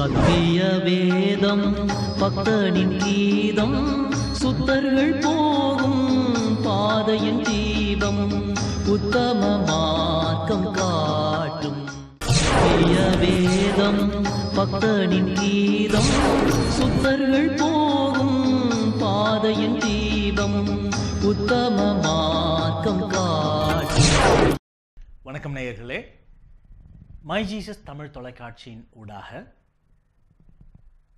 சத்திய வேதம் பக்தனின் கீதம், சுத்தர்கள் போகும் பாதையின் தீபம், உத்தம மார்க்கம் காட்டும். சத்திய வேதம் பக்தனின் கீதம், சுத்தர்கள் போகும் பாதையின் தீபம், உத்தம மார்க்கம் காட்டும். வணக்கம் நேயர்களே, மை ஜீசஸ் தமிழ் தொலைக்காட்சியின் ஊடாக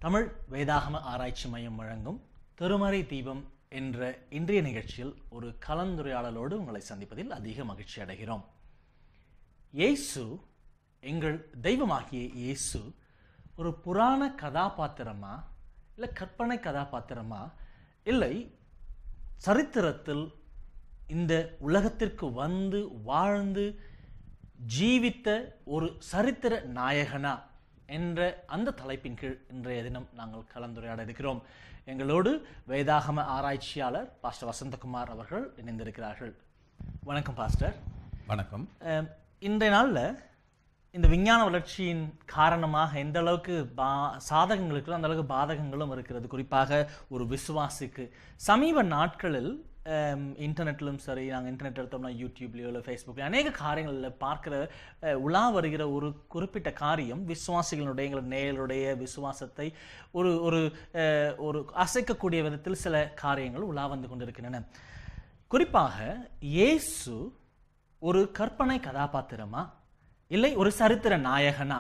தமிழ் வேதாகம ஆராய்ச்சி மையம் வழங்கும் திருமறை தீபம் என்ற இன்றைய நிகழ்ச்சியில் ஒரு கலந்துரையாடலோடு உங்களை சந்திப்பதில் அதிக மகிழ்ச்சி அடைகிறோம். இயேசு, எங்கள் தெய்வமாகிய இயேசு ஒரு புராண கதாபாத்திரமா, இல்லை கற்பனை கதாபாத்திரமா, இல்லை சரித்திரத்தில் இந்த உலகத்திற்கு வந்து வாழ்ந்து ஜீவித்த ஒரு சரித்திர நாயகனா என்ற அந்த தலைப்பின் கீழ் இன்றைய தினம் நாங்கள் கலந்துரையாட இருக்கிறோம். எங்களோடு வேதாகம ஆராய்ச்சியாளர் பாஸ்டர் வசந்தகுமார் அவர்கள் இணைந்திருக்கிறார்கள். வணக்கம் பாஸ்டர். வணக்கம். இன்றைய நாளில் இந்த விஞ்ஞான வளர்ச்சியின் காரணமாக எந்த அளவுக்கு சாதகங்களுக்கும் அந்த அளவுக்கு பாதகங்களும் இருக்கிறது. குறிப்பாக ஒரு விசுவாசிக்கு சமீப நாட்களில் இன்டர்நெட்லும் சரி, நாங்கள் இன்டர்நெட் எடுத்தோம்னா யூடியூப்லேயோ இல்லை ஃபேஸ்புக்லேயோ அநேக காரியங்களில் பார்க்குற உலா வருகிற ஒரு குறிப்பிட்ட காரியம் விசுவாசிகளுடைய, எங்கள் நேயர்களுடைய விசுவாசத்தை ஒரு ஒரு ஒரு அசைக்கக்கூடிய விதத்தில் சில காரியங்கள் உலா வந்து கொண்டிருக்கின்றன. குறிப்பாக இயேசு ஒரு கற்பனை கதாபாத்திரமா, இல்லை ஒரு சரித்திர நாயகனா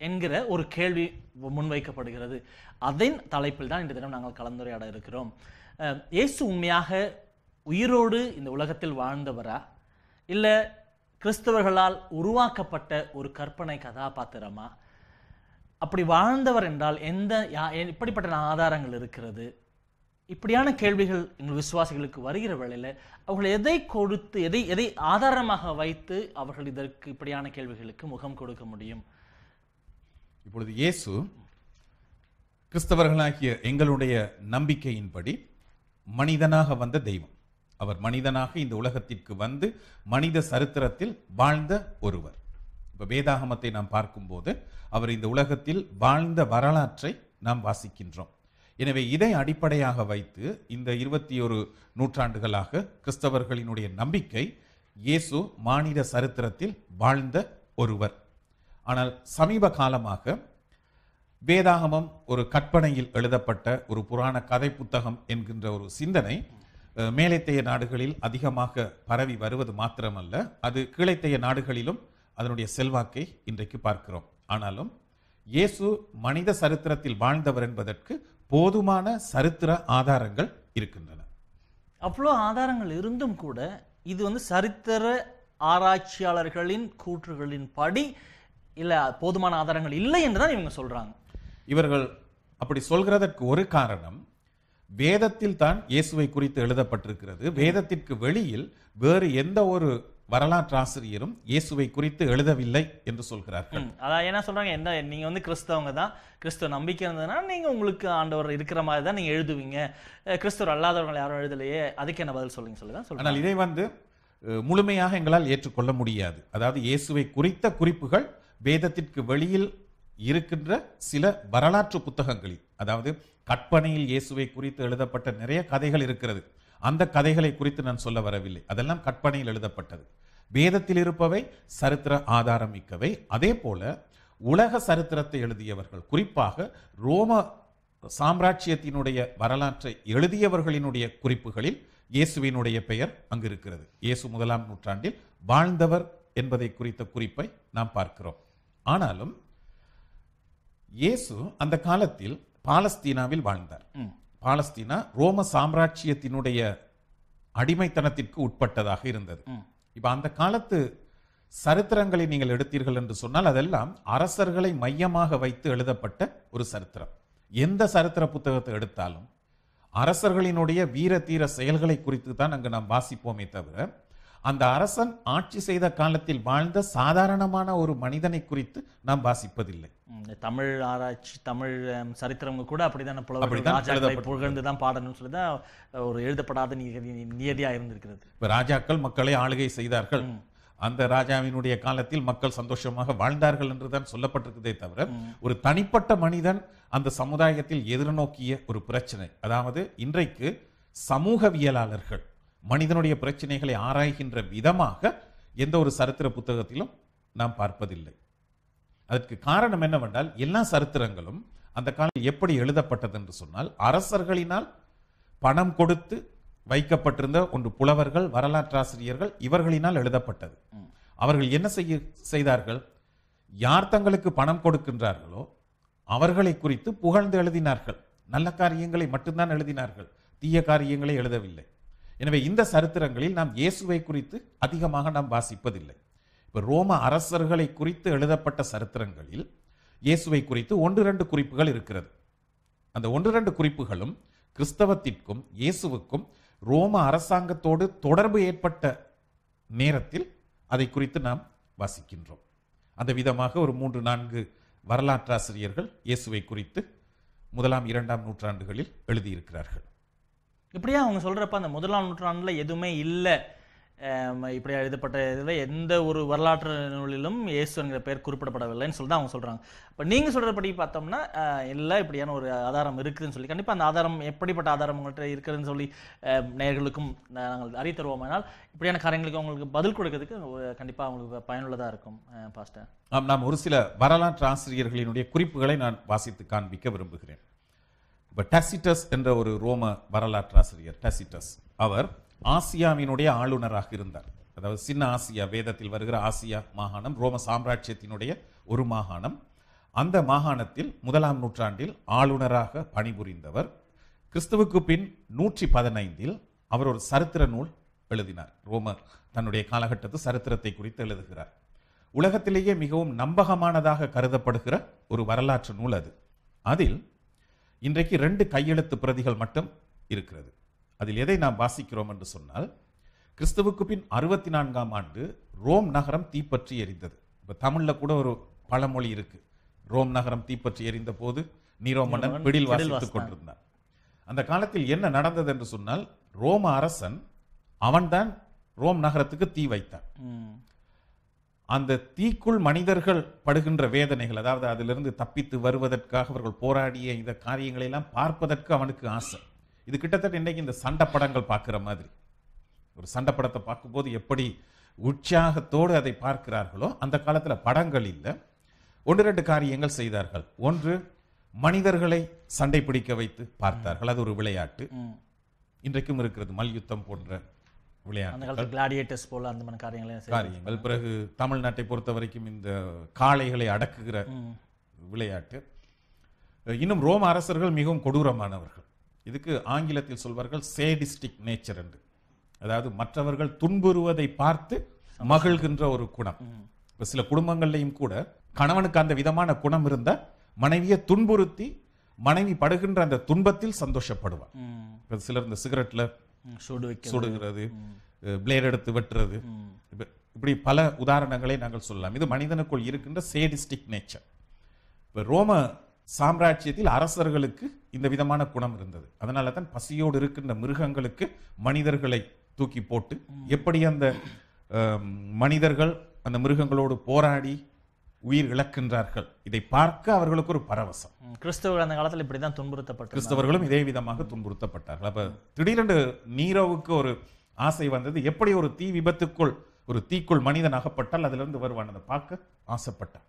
என்கிற ஒரு கேள்வி முன்வைக்கப்படுகிறது. அதன் தலைப்பில் தான் இந்த தினம் நாங்கள் கலந்துரையாட இருக்கிறோம். இயேசு உண்மையாக உயிரோடு இந்த உலகத்தில் வாழ்ந்தவரா, இல்லை கிறிஸ்தவர்களால் உருவாக்கப்பட்ட ஒரு கற்பனை கதாபாத்திரமா? அப்படி வாழ்ந்தவர் என்றால் எப்படிப்பட்ட ஆதாரங்கள் இருக்கிறது? இப்படியான கேள்விகள் எங்கள் விசுவாசிகளுக்கு வருகிற வேளையில் அவர்கள் எதை கொடுத்து எதை ஆதாரமாக வைத்து அவர்கள் இதற்கு இப்படியான கேள்விகளுக்கு முகம் கொடுக்க முடியும்? இப்பொழுது இயேசு கிறிஸ்தவர்களாகிய எங்களுடைய நம்பிக்கையின்படி மனிதனாக வந்த தெய்வம். அவர் மனிதனாக இந்த உலகத்திற்கு வந்து மனித சரித்திரத்தில் வாழ்ந்த ஒருவர். இப்ப வேதாகமத்தை நாம் பார்க்கும்போது அவர் இந்த உலகத்தில் வாழ்ந்த வரலாற்றை நாம் வாசிக்கின்றோம். எனவே இதை அடிப்படையாக வைத்து இந்த 21 நூற்றாண்டுகளாக கிறிஸ்தவர்களினுடைய நம்பிக்கை இயேசு மானிட சரித்திரத்தில் வாழ்ந்த ஒருவர். ஆனால் சமீப காலமாக வேதாகமம் ஒரு கற்பனையில் எழுதப்பட்ட ஒரு புராண கதை புத்தகம் என்கின்ற ஒரு சிந்தனை மேலைத்தேய நாடுகளில் அதிகமாக பரவி வருவது மாத்திரமல்ல, அது கீழைத்தேய நாடுகளிலும் அதனுடைய செல்வாக்கை இன்றைக்கு பார்க்கிறோம். ஆனாலும் இயேசு மனித சரித்திரத்தில் வாழ்ந்தவர் என்பதற்கு போதுமான சரித்திர ஆதாரங்கள் இருக்கின்றன. அவ்வளோ ஆதாரங்கள் இருந்தும் கூட இது சரித்திர ஆராய்ச்சியாளர்களின் கூற்றுகளின் படி இல்லை போதுமான ஆதாரங்கள் இல்லை என்றுதான் இவங்க சொல்றாங்க. இவர்கள் அப்படி சொல்கிறதற்கு ஒரு காரணம், வேதத்தில் தான் இயேசுவை குறித்து எழுதப்பட்டிருக்கிறது. வேதத்திற்கு வெளியில் வேறு எந்த ஒரு வரலாற்று ஆசிரியரும் இயேசுவை குறித்து எழுதவில்லை என்று சொல்கிறார்கள். அதான் என்ன சொல்றாங்க, நீங்க கிறிஸ்தவங்க தான், கிறிஸ்தவ நம்பிக்கை இருந்ததுன்னா நீங்க உங்களுக்கு ஆண்டவர் இருக்கிற மாதிரி தான் நீங்க எழுதுவீங்க, கிறிஸ்தவர் அல்லாதவர்கள் யாரும் எழுதலையே, அதுக்கு என்ன பதில் சொல்லுதான் சொல்லுங்க. ஆனால் இதை முழுமையாக எங்களால் ஏற்றுக்கொள்ள முடியாது. அதாவது இயேசுவை குறித்த குறிப்புகள் வேதத்திற்கு வெளியில் இருக்கின்ற சில வரலாற்று புத்தகங்களில், அதாவது கற்பனையில் இயேசுவை குறித்து எழுதப்பட்ட நிறைய கதைகள் இருக்கிறது. அந்த கதைகளை குறித்து நான் சொல்ல வரவில்லை, அதெல்லாம் கற்பனையில் எழுதப்பட்டது. வேதத்தில் இருப்பவை சரித்திர ஆதாரம் மிக்கவை. அதே போல உலக சரித்திரத்தை எழுதியவர்கள், குறிப்பாக ரோம சாம்ராஜ்யத்தினுடைய வரலாற்றை எழுதியவர்களினுடைய குறிப்புகளில் இயேசுவினுடைய பெயர் அங்கு இருக்கிறது. இயேசு 1ஆம் நூற்றாண்டில் வாழ்ந்தவர் என்பதை குறித்த குறிப்பை நாம் பார்க்கிறோம். ஆனாலும் இயேசு அந்த காலத்தில் பாலஸ்தீனாவில் வாழ்ந்தார். பாலஸ்தீனா ரோம சாம்ராஜ்யத்தினுடைய அடிமைத்தனத்திற்கு உட்பட்டதாக இருந்தது. இப்ப அந்த காலத்து சரித்திரங்களை நீங்கள் எடுத்தீர்கள் என்று சொன்னால் அதெல்லாம் அரசர்களை மையமாக வைத்து எழுதப்பட்ட ஒரு சரித்திரம். எந்த சரித்திர புத்தகத்தை எடுத்தாலும் அரசர்களினுடைய வீர தீர செயல்களை குறித்து தான் அங்கு நாம் வாசிப்போமே தவிர, அந்த அரசன் ஆட்சி செய்த காலத்தில் வாழ்ந்த சாதாரணமான ஒரு மனிதனை குறித்து நாம் வாசிப்பதில்லை. தமிழ் ஆராய்ச்சி, தமிழ் சரித்திரம் கூட அப்படிதான் புகழ்ந்துதான் பாடணும்னு சொல்லிதான் ஒரு எழுதப்படாத நியதியா இருந்திருக்கிறது. ராஜாக்கள் மக்களை ஆளுகை செய்தார்கள், அந்த ராஜாவினுடைய காலத்தில் மக்கள் சந்தோஷமாக வாழ்ந்தார்கள் என்றுதான் சொல்லப்பட்டிருக்கிறதே தவிர ஒரு தனிப்பட்ட மனிதன் அந்த சமுதாயத்தில் எதிர்நோக்கிய ஒரு பிரச்சனை, அதாவது இன்றைக்கு சமூகவியலாளர்கள் மனிதனுடைய பிரச்சனைகளை ஆராய்கின்ற விதமாக எந்த ஒரு சரித்திர புத்தகத்திலும் நாம் பார்ப்பதில்லை. அதற்கு காரணம் என்னவென்றால் எல்லா சரித்திரங்களும் அந்த காலம் எப்படி எழுதப்பட்டது என்று சொன்னால் அரசர்களினால் பணம் கொடுத்து வைக்கப்பட்டிருந்த ஒன்று புலவர்கள், வரலாற்றாசிரியர்கள், இவர்களினால் எழுதப்பட்டது. அவர்கள் என்ன செய்தார்கள்? யார் தங்களுக்கு பணம் கொடுக்கின்றார்களோ அவர்களை குறித்து புகழ்ந்து எழுதினார்கள். நல்ல காரியங்களை மட்டும்தான் எழுதினார்கள், தீய காரியங்களை எழுதவில்லை. எனவே இந்த சரித்திரங்களில் நாம் இயேசுவை குறித்து அதிகமாக நாம் வாசிப்பதில்லை. இப்ப ரோம அரசர்களை குறித்து எழுதப்பட்ட சரித்திரங்களில் இயேசுவை குறித்து 1-2 குறிப்புகள் இருக்கிறது. அந்த 1-2 குறிப்புகளும் கிறிஸ்தவத்திற்கும் இயேசுவுக்கும் ரோம அரசாங்கத்தோடு தொடர்பு ஏற்பட்ட நேரத்தில் அதை குறித்து நாம் வாசிக்கின்றோம். அந்த விதமாக ஒரு 3-4 வரலாற்றாசிரியர்கள் இயேசுவை குறித்து 1ஆம் 2ஆம் நூற்றாண்டுகளில் எழுதியிருக்கிறார்கள். இப்படியா அவங்க சொல்றப்ப அந்த 1ஆம் நூற்றாண்டுல எதுவுமே இல்லை, இப்படியா எழுதப்பட்ட இதில் எந்த ஒரு வரலாற்று நூலிலும் இயேசு என்கிற பெயர் குறிப்பிடப்படவில்லைன்னு சொல்லி தான் அவங்க சொல்றாங்க. இப்போ நீங்க சொல்றபடி பார்த்தோம்னா இல்லை, இப்படியான ஒரு ஆதாரம் இருக்குதுன்னு சொல்லி, கண்டிப்பா அந்த ஆதாரம் எப்படிப்பட்ட ஆதாரம் உங்கள்கிட்ட இருக்குதுன்னு சொல்லி நேயர்களுக்கும் நாங்கள் அறிய தருவோமானால் இப்படியான காரியங்களுக்கு அவங்களுக்கு பதில் கொடுக்கறதுக்கு கண்டிப்பா அவங்களுக்கு பயனுள்ளதா இருக்கும். பாஸ்டர், நாம் ஒரு சில வரலாற்று ஆசிரியர்களினுடைய குறிப்புகளை நான் வாசித்து காண்பிக்க விரும்புகிறேன். இப்போ டாசிட்டஸ் என்ற ஒரு ரோம வரலாற்று ஆசிரியர், டாசிட்டஸ், அவர் ஆசியாவினுடைய ஆளுநராக இருந்தார். அதாவது சின்ன ஆசியா, வேதத்தில் வருகிற ஆசியா மாகாணம் ரோம சாம்ராஜ்யத்தினுடைய ஒரு மாகாணம். அந்த மாகாணத்தில் 1ஆம் நூற்றாண்டில் ஆளுநராக பணிபுரிந்தவர். கிறிஸ்துவுக்கு பின் 115 அவர் ஒரு சரித்திர நூல் எழுதினார். ரோம தன்னுடைய காலகட்டத்து சரித்திரத்தை குறித்து எழுதுகிறார். உலகத்திலேயே மிகவும் நம்பகமானதாக கருதப்படுகிற ஒரு வரலாற்று நூல் அது. அதில் இன்றைக்கு 2 கையெழுத்து பிரதிகள் மட்டும் இருக்கிறது. அதில் எதை நாம் வாசிக்கிறோம் என்று சொன்னால், கிறிஸ்துவுக்கு பின் 64ஆம் ஆண்டு ரோம் நகரம் தீப்பற்றி எரிந்தது. இப்போ தமிழ்ல கூட ஒரு பழமொழி இருக்கு, ரோம் நகரம் தீப்பற்றி எரிந்த போது நீரோ மன்னன் பிடில் வாசித்துக் கொண்டிருந்தார். அந்த காலத்தில் என்ன நடந்தது என்று சொன்னால், ரோம அரசன் அவன்தான் ரோம் நகரத்துக்கு தீ வைத்தான். அந்த தீக்குள் மனிதர்கள் படுகின்ற வேதனைகள், அதாவது அதிலிருந்து தப்பித்து வருவதற்காக அவர்கள் போராடிய இந்த காரியங்களை எல்லாம் பார்ப்பதற்கு அவனுக்கு ஆசை. இது கிட்டத்தட்ட இன்னைக்கு இந்த சண்டை படங்கள் பார்க்கிற மாதிரி. ஒரு சண்டை படத்தை பார்க்கும்போது எப்படி உற்சாகத்தோடு அதை பார்க்கிறார்களோ, அந்த காலத்தில் படங்கள் இல்லை. 1-2 காரியங்கள் செய்தார்கள். ஒன்று, மனிதர்களை சண்டை பிடிக்க வைத்து பார்த்தார்கள். அது ஒரு விளையாட்டு, இன்றைக்கும் இருக்கிறது, மல்யுத்தம் போன்ற காரியங்கள். பிறகு தமிழ்நாட்டை பொறுத்த வரைக்கும் இந்த காளைகளை அடக்குகிற விளையாட்டு. இன்னும் ரோம அரசர்கள் மிகவும் கொடூரமானவர்கள். இதுக்கு ஆங்கிலத்தில் சொல்வார்கள் சேடிஸ்டிக் நேச்சர் என்று. அதாவது மற்றவர்கள் துன்புறுவதை பார்த்து மகிழ்கின்ற ஒரு குணம். இப்ப சில குடும்பங்கள்லையும் கூட கணவனுக்கு அந்த விதமான குணம் இருந்தா மனைவியை துன்புறுத்தி மனைவி படுகின்ற அந்த துன்பத்தில் சந்தோஷப்படுவார். சிலர் இந்த சிகரெட்ல சுடுகிறது, பிளேட் எடுத்து வெட்டுறது, இப்படி பல உதாரணங்களை நாங்கள் சொல்லலாம். இது மனிதனுக்குள் இருக்கின்ற சேடிஸ்டிக் நேச்சர். இப்ப ரோம சாம்ராஜ்யத்தில் அரசர்களுக்கு இந்த விதமான குணம் இருந்தது. அதனால தான் பசியோடு இருக்கின்ற மிருகங்களுக்கு மனிதர்களை தூக்கி போட்டு எப்படி அந்த மனிதர்கள் அந்த மிருகங்களோடு போராடி உயிர் இழக்கின்றார்கள், இதை பார்க்க அவர்களுக்கு ஒரு பரவசம். கிறிஸ்தவர்கள் அந்த காலத்தில் இப்படிதான் துன்புறுத்தப்பட்ட, கிறிஸ்தவர்களும் இதே விதமாக துன்புறுத்தப்பட்டார்கள். அப்ப திடீரென்று நீரோவுக்கு ஒரு ஆசை வந்தது, எப்படி ஒரு தீ விபத்துக்குள் ஒரு தீக்குள் மனிதன் அகப்பட்டால் அதிலிருந்து வருவான், அதை பார்க்க ஆசைப்பட்டான்.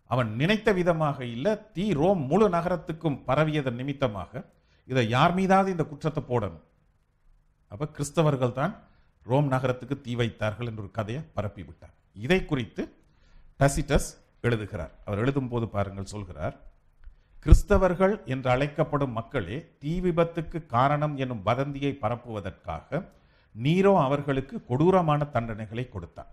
அவன் நினைத்த விதமாக இல்ல, தீ ரோம் முழு நகரத்துக்கும் பரவியதன் நிமித்தமாக இதை யார் மீதாவது இந்த குற்றத்தை போடணும். அப்ப கிறிஸ்தவர்கள் தான் ரோம் நகரத்துக்கு தீ வைத்தார்கள் என்ற ஒரு கதையை பரப்பி விட்டார். இதை குறித்து டாசிட்டஸ் எழுதுகிறார். அவர் எழுதும் போது பாருங்கள், சொல்கிறார், கிறிஸ்தவர்கள் என்று அழைக்கப்படும் மக்களே தீ விபத்துக்கு காரணம் எனும் வதந்தியை பரப்புவதற்காக நீரோ அவர்களுக்கு கொடூரமான தண்டனைகளை கொடுத்தார்.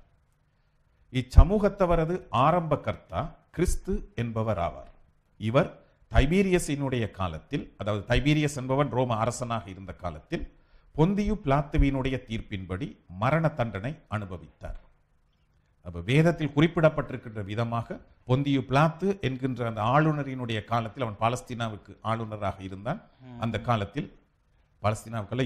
இச்சமூகத்தவரது ஆரம்ப கர்த்தா கிறிஸ்து என்பவர் ஆவார். இவர் தைபீரியஸினுடைய காலத்தில், அதாவது தைபீரியஸ் என்பவன் ரோம அரசனாக இருந்த காலத்தில் பொந்தியு பிலாத்துவினுடைய தீர்ப்பின்படி மரண தண்டனை அனுபவித்தார். அப்ப வேதத்தில் குறிப்பிடப்பட்டிருக்கின்ற விதமாக பொந்தியு பிலாத்து என்கின்ற அந்த ஆளுநரினுடைய காலத்தில், அவன் பாலஸ்தீனாவுக்கு ஆளுநராக இருந்தான், அந்த காலத்தில் பாலஸ்தீனாவுக்கு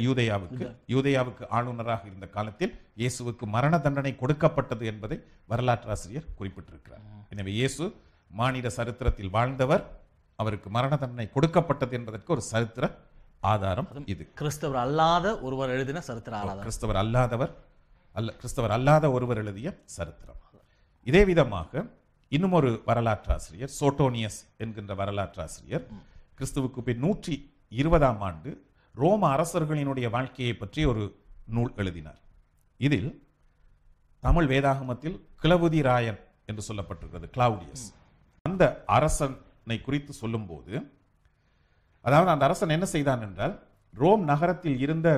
யூதேயாவுக்கு ஆளுநராக இருந்த காலத்தில் இயேசுவுக்கு மரண தண்டனை கொடுக்கப்பட்டது என்பதை வரலாற்று ஆசிரியர் குறிப்பிட்டிருக்கிறார். எனவே இயேசு மானிட சரித்திரத்தில் வாழ்ந்தவர், அவருக்கு மரண தண்டனை கொடுக்கப்பட்டது என்பதற்கு ஒரு சரித்திர ஆதாரம் இது. கிறிஸ்தவர் அல்லாத ஒருவர் எழுதின சரித்திர ஆதாரம். கிறிஸ்தவர் அல்லாத ஒருவர் எழுதிய சரித்திரம். இதே விதமாக இன்னும் ஒரு வரலாற்று ஆசிரியர், சோட்டோனியஸ் என்கின்ற வரலாற்று ஆசிரியர், கிறிஸ்துவுக்கு பின் 120ஆம் ஆண்டு ரோம அரசர்களினுடைய வாழ்க்கையை பற்றி ஒரு நூல் எழுதினார். இதில் தமிழ் வேதாகமத்தில் கிளவுதி ராயன் என்று சொல்லப்பட்டிருக்கிறது, கிளவுடியஸ். அந்த அரசனை குறித்து சொல்லும்போது, அதாவது அந்த அரசன் என்ன செய்தான் என்றால், ரோம் நகரத்தில் இருந்த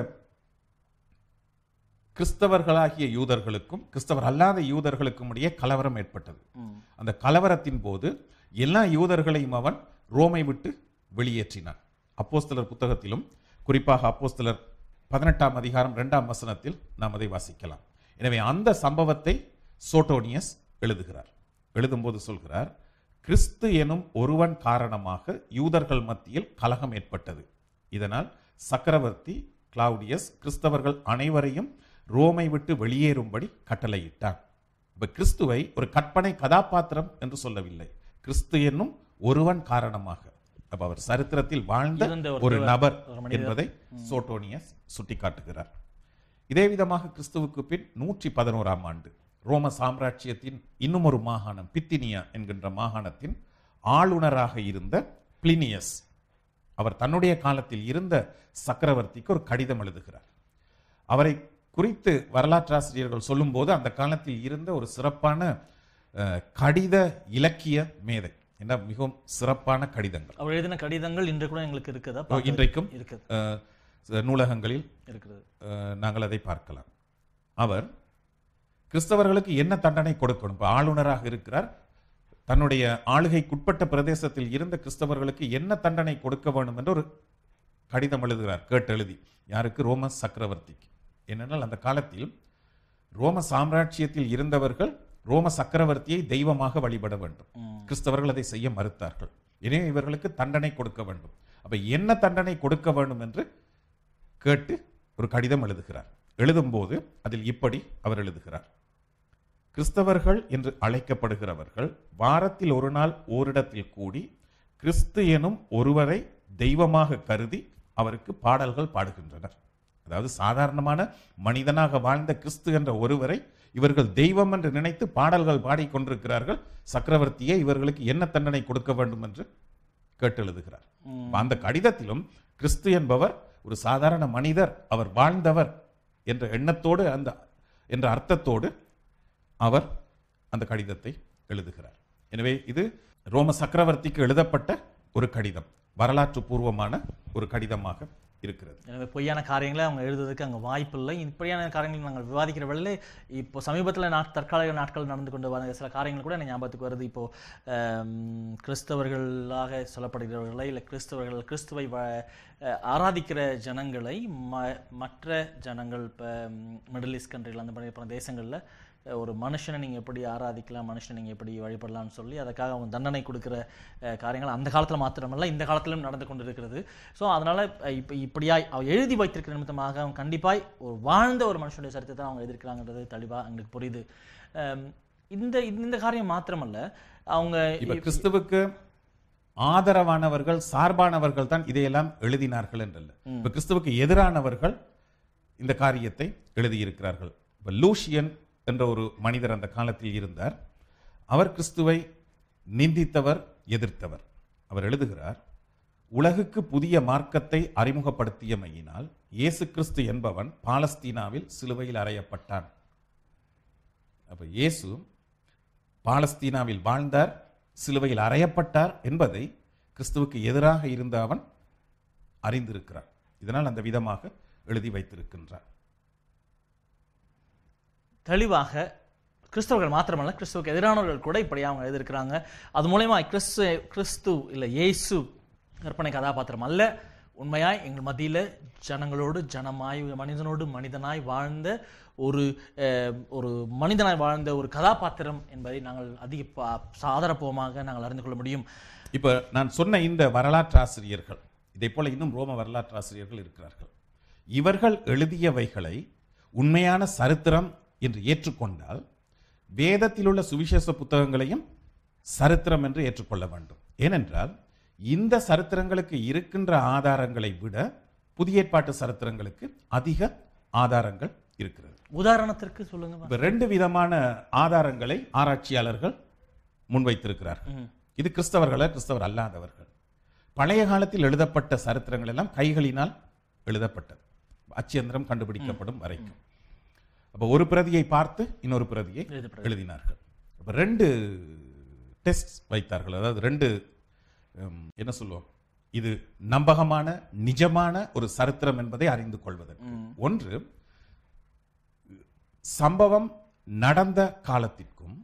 கிறிஸ்தவர்களாகிய யூதர்களுக்கும் கிறிஸ்தவர் அல்லாத யூதர்களுக்கும் இடையே கலவரம் ஏற்பட்டது. அந்த கலவரத்தின் போது எல்லா யூதர்களையும் அவன் ரோமை விட்டு வெளியேற்றினான். அப்போஸ்தலர் புத்தகத்திலும், குறிப்பாக அப்போஸ்தலர் 18ஆம் அதிகாரம் 2ஆம் வசனத்தில் நாம் அதை வாசிக்கலாம். எனவே அந்த சம்பவத்தை சோட்டோனியஸ் எழுதுகிறார். எழுதும்போது சொல்கிறார், கிறிஸ்து எனும் ஒருவன் காரணமாக யூதர்கள் மத்தியில் கலகம் ஏற்பட்டது. இதனால் சக்கரவர்த்தி கிளவுடியஸ் கிறிஸ்தவர்கள் அனைவரையும் ரோமை விட்டு வெளியேறும்படி கட்டளையிட்டான். இப்ப கிறிஸ்துவை ஒரு கற்பனை கதாபாத்திரம் என்று சொல்லவில்லை, கிறிஸ்து என்னும் ஒருவன் காரணமாக, அப்ப அவர் சரித்திரத்தில் வாழ்ந்த ஒரு நபர் என்பதை சோட்டோனியஸ் சுட்டிக்காட்டுகிறார். இதே விதமாக கிறிஸ்துவுக்கு பின் 111ஆம் ஆண்டு ரோம சாம்ராஜ்யத்தின் இன்னும் ஒரு மாகாணம், பித்தினியா என்கின்ற மாகாணத்தின் ஆளுநராக இருந்த பிளினியஸ், அவர் தன்னுடைய காலத்தில் இருந்த சக்கரவர்த்திக்கு ஒரு கடிதம் எழுதுகிறார். அவரை குறித்து வரலாற்றாசிரியர்கள் சொல்லும்போது, அந்த காலத்தில் இருந்த ஒரு சிறப்பான கடித இலக்கிய மேதை, என்ன மிகவும் சிறப்பான கடிதங்கள், அவர் எழுதின கடிதங்கள் இன்று கூட எங்களுக்கு இருக்குதா? இன்றைக்கும் நூலகங்களில் இருக்கிறது, நாங்கள் அதை பார்க்கலாம். அவர் கிறிஸ்தவர்களுக்கு என்ன தண்டனை கொடுக்கணும், ஆளுநராக இருக்கிறார், தன்னுடைய ஆளுகைக்குட்பட்ட பிரதேசத்தில் இருந்த கிறிஸ்தவர்களுக்கு என்ன தண்டனை கொடுக்க வேண்டும் என்று ஒரு கடிதம் எழுதுகிறார், கேட்டெழுதி. யாருக்கு? ரோம சக்கரவர்த்திக்கு. ஏனென்றால் அந்த காலத்தில் ரோம சாம்ராஜ்யத்தில் இருந்தவர்கள் ரோம சக்கரவர்த்தியை தெய்வமாக வழிபட வேண்டும். கிறிஸ்தவர்கள் அதை செய்ய மறுத்தார்கள். எனவே இவர்களுக்கு தண்டனை கொடுக்க வேண்டும். அப்ப என்ன தண்டனை கொடுக்க வேண்டும் என்று கேட்டு ஒரு கடிதம் எழுதுகிறார். எழுதும்போது அதில் இப்படி அவர் எழுதுகிறார், கிறிஸ்தவர்கள் என்று அழைக்கப்படுகிறவர்கள் வாரத்தில் ஒரு நாள் ஓரிடத்தில் கூடி கிறிஸ்து எனும் ஒருவரை தெய்வமாக கருதி அவருக்கு பாடல்கள் பாடுகின்றனர். அதாவது சாதாரணமான மனிதனாக வாழ்ந்த கிறிஸ்து என்ற ஒருவரை இவர்கள் தெய்வம் என்று நினைத்து பாடல்கள் பாடிக்கொண்டிருக்கிறார்கள். சக்கரவர்த்தியை இவர்களுக்கு என்ன தண்டனை கொடுக்க வேண்டும் என்று கேட்டு எழுதுகிறார். அந்த கடிதத்திலும் கிறிஸ்து என்பவர் ஒரு சாதாரண மனிதர், அவர் வாழ்ந்தவர் என்ற எண்ணத்தோடு என்ற அர்த்தத்தோடு அவர் அந்த கடிதத்தை எழுதுகிறார். எனவே இது ரோம சக்கரவர்த்திக்கு எழுதப்பட்ட ஒரு கடிதம், வரலாற்று பூர்வமான ஒரு கடிதமாக இருக்கிறது. எனவே பொய்யான காரியங்களை அவங்க எழுதுவதற்கு அங்கே வாய்ப்பு இல்லை. இப்படியான காரியங்களை நாங்கள் விவாதிக்கிற வேளையிலே இப்போ சமீபத்தில் தற்காலிக நாட்கள் நடந்து கொண்டு வர சில காரியங்கள் கூட எனக்கு ஞாபகத்துக்கு வருது. இப்போ கிறிஸ்தவர்களாக சொல்லப்படுகிறவர்களை இல்லை கிறிஸ்துவை ஆராதிக்கிற ஜனங்களை மற்ற ஜனங்கள் இப்போ மிடில் ஈஸ்ட் கண்ட்ரிகள் அந்த மாதிரி தேசங்களில் ஒரு மனுஷனை நீங்கள் எப்படி ஆராதிக்கலாம், மனுஷனை நீங்கள் எப்படி வழிபடலாம்னு சொல்லி அதுக்காக அவங்க தண்டனை கொடுக்குற காரியங்கள் அந்த காலத்தில் மாத்திரமல்ல இந்த காலத்திலும் நடந்து கொண்டு இருக்கிறது. ஸோ அதனால் இப்போ இப்படியாய் அவர் எழுதி வைத்திருக்கிற நிமித்தமாக அவங்க கண்டிப்பாய் ஒரு வாழ்ந்த ஒரு மனுஷனுடைய சரித்திரத்தை அவங்க எதிர்க்கிறாங்கிறது தெளிவாக எங்களுக்கு புரியுது. இந்த காரியம் மாத்திரமல்ல, அவங்க இப்போ கிறிஸ்துவுக்கு ஆதரவானவர்கள் சார்பானவர்கள் தான் இதையெல்லாம் எழுதினார்கள் என்றல்ல. இப்போ கிறிஸ்துவுக்கு எதிரானவர்கள் இந்த காரியத்தை எழுதியிருக்கிறார்கள். இப்போ லூசியன் என்ற ஒரு மனிதர் அந்த காலத்தில் இருந்தார். அவர் கிறிஸ்துவை நிந்தித்தவர், எதிர்த்தவர். அவர் எழுதுகிறார், உலகுக்கு புதிய மார்க்கத்தை அறிமுகப்படுத்தியமையினால் இயேசு கிறிஸ்து என்பவன் பாலஸ்தீனாவில் சிலுவையில் அறையப்பட்டான். அப்ப இயேசு பாலஸ்தீனாவில் வாழ்ந்தார், சிலுவையில் அறையப்பட்டார் என்பதை கிறிஸ்துவுக்கு எதிராக இருந்த அவன் அறிந்திருக்கிறார். இதனால் அந்த விதமாக எழுதி வைத்திருக்கின்றார். தெளிவாக கிறிஸ்தவர்கள் மாத்திரமல்ல, கிறிஸ்துவுக்கு எதிரானவர்கள் கூட இப்படி அவங்க எழுதியிருக்கிறாங்க. அது மூலயமா கிறிஸ்து இல்லை இயேசு கற்பனை கதாபாத்திரம் அல்ல, உண்மையாய் எங்கள் மத்தியில் ஜனங்களோடு ஜனமாய் மனிதனோடு மனிதனாய் வாழ்ந்த ஒரு மனிதனாய் வாழ்ந்த ஒரு கதாபாத்திரம் என்பதை நாங்கள் அதிக ஆதரப்பூர்வமாக நாங்கள் அறிந்து கொள்ள முடியும். இப்போ நான் சொன்ன இந்த வரலாற்று ஆசிரியர்கள், இதே போல இன்னும் ரோம வரலாற்று ஆசிரியர்கள் இருக்கிறார்கள். இவர்கள் எழுதியவைகளை உண்மையான சரித்திரம் என்று ஏற்றுக்கொண்டால் வேதத்தில் உள்ள சுவிசேஷ புத்தகங்களையும் சரித்திரம் என்று ஏற்றுக்கொள்ள வேண்டும். ஏனென்றால் இந்த சரித்திரங்களுக்கு இருக்கின்ற ஆதாரங்களை விட புதிய ஏற்பாட்டு சரித்திரங்களுக்கு அதிக ஆதாரங்கள் இருக்கிறது. உதாரணத்திற்கு சொல்லுங்க. இப்ப 2 விதமான ஆதாரங்களை ஆராய்ச்சியாளர்கள் முன்வைத்திருக்கிறார்கள். இது கிறிஸ்தவர் அல்லாதவர்கள். பழைய காலத்தில் எழுதப்பட்ட சரித்திரங்கள் எல்லாம் கைகளினால் எழுதப்பட்டது, அச்சியந்திரம் கண்டுபிடிக்கப்படும் வரைக்கும். அப்ப ஒரு பிரதியை பார்த்து இன்னொரு பிரதியை எழுதினார்கள். அப்ப 2 டெஸ்ட் வைத்தார்கள். அதாவது 2 என்ன சொல்லுவோம், இது நம்பகமான நிஜமான ஒரு சரித்திரம் என்பதை அறிந்து கொள்வதற்கு. ஒன்று, சம்பவம் நடந்த காலத்திற்கும்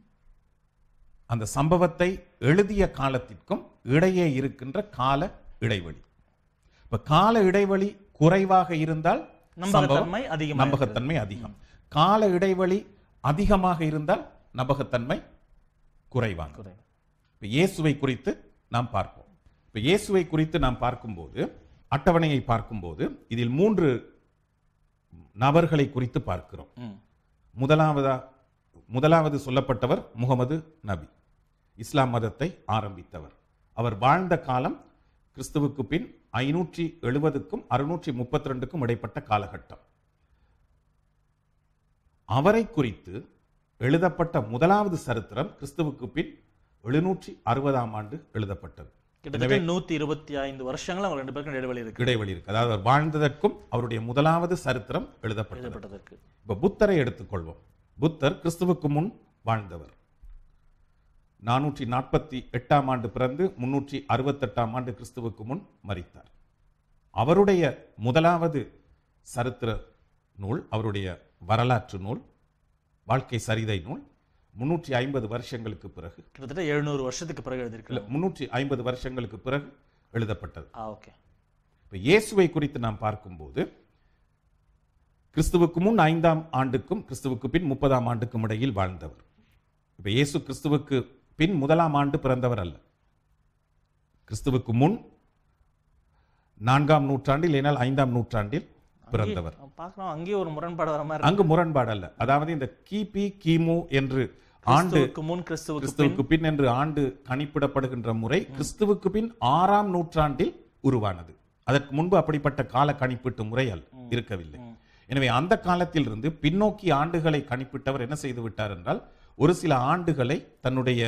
அந்த சம்பவத்தை எழுதிய காலத்திற்கும் இடையே இருக்கின்ற கால இடைவெளி. இப்ப கால இடைவெளி குறைவாக இருந்தால் நம்பகத்தன்மை அதிகம். கால இடைவெளி அதிகமாக இருந்தால் நம்பகத்தன்மை குறைவாக. இப்ப இயேசுவை குறித்து நாம் பார்ப்போம். இப்ப இயேசுவை குறித்து நாம் பார்க்கும்போது, அட்டவணையை பார்க்கும்போது இதில் 3 நபர்களை குறித்து பார்க்கிறோம். முதலாவது சொல்லப்பட்டவர் முகமது நபி, இஸ்லாம் மதத்தை ஆரம்பித்தவர். அவர் வாழ்ந்த காலம் கிறிஸ்துவுக்கு பின் 570க்கும் 632க்கும் இடைப்பட்ட காலகட்டம். அவரை குறித்து எழுதப்பட்ட முதலாவது சரித்திரம் கிறிஸ்துவுக்கு பின் 760ஆம் ஆண்டு எழுதப்பட்டது. கிட்டத்தட்ட 125 வருஷங்கள் அவங்க 2 பேருக்கும் இடைவெளி இருக்கு. அதாவது அவர் வாழ்ந்ததற்கும் அவருடைய முதலாவது சரித்திரம் எழுதப்பட்டதற்கு. இப்ப புத்தரை எடுத்துக்கொள்வோம். புத்தர் கிறிஸ்துவுக்கு முன் வாழ்ந்தவர். 448ஆம் ஆண்டு பிறந்து 368ஆம் ஆண்டு கிறிஸ்துவுக்கு முன் மரித்தார். அவருடைய முதலாவது சரித்திர நூல், அவருடைய வரலாற்று நூல், வாழ்க்கை சரிதை நூல் 350 வருஷங்களுக்கு பிறகு, கிட்டத்தட்ட 700 வருஷத்துக்கு பிறகு எழுதியிருக்கிறார். 350 வருஷங்களுக்கு பிறகு எழுதப்பட்டது. ஓகே. இப்ப இயேசுவை குறித்து நாம் பார்க்கும்போது கிறிஸ்துவுக்கு முன் 5ஆம் ஆண்டுக்கும் கிறிஸ்துவுக்கு பின் 30ஆம் ஆண்டுக்கும் இடையில் வாழ்ந்தவர். இப்ப இயேசு கிறிஸ்துவுக்கு பின் 1ஆம் ஆண்டு பிறந்தவர் அல்ல. கிறிஸ்துவுக்கு முன் 4ஆம் நூற்றாண்டில், ஏனால் 5ஆம் நூற்றாண்டில் பிறந்தவர். அங்கே ஒரு முரண்பாடு வர மாதிரி. அங்கு முரண்பாடு அல்ல. அதாவது இந்த கிபி கிமு என்று ஆண்டு, கிறிஸ்துவுக்கு பின் என்று ஆண்டு கணிப்பிடப்படுகின்ற முறை கிறிஸ்துவுக்கு பின் 6ஆம் நூற்றாண்டில் உருவானது. அதற்கு முன்பு அப்படிப்பட்ட கால கணிப்பீட்டு முறை இருக்கவில்லை. எனவே அந்த காலத்தில் இருந்து பின்னோக்கி ஆண்டுகளை கணிப்பிட்டவர் என்ன செய்து விட்டார் என்றால், ஒரு சில ஆண்டுகளை தன்னுடைய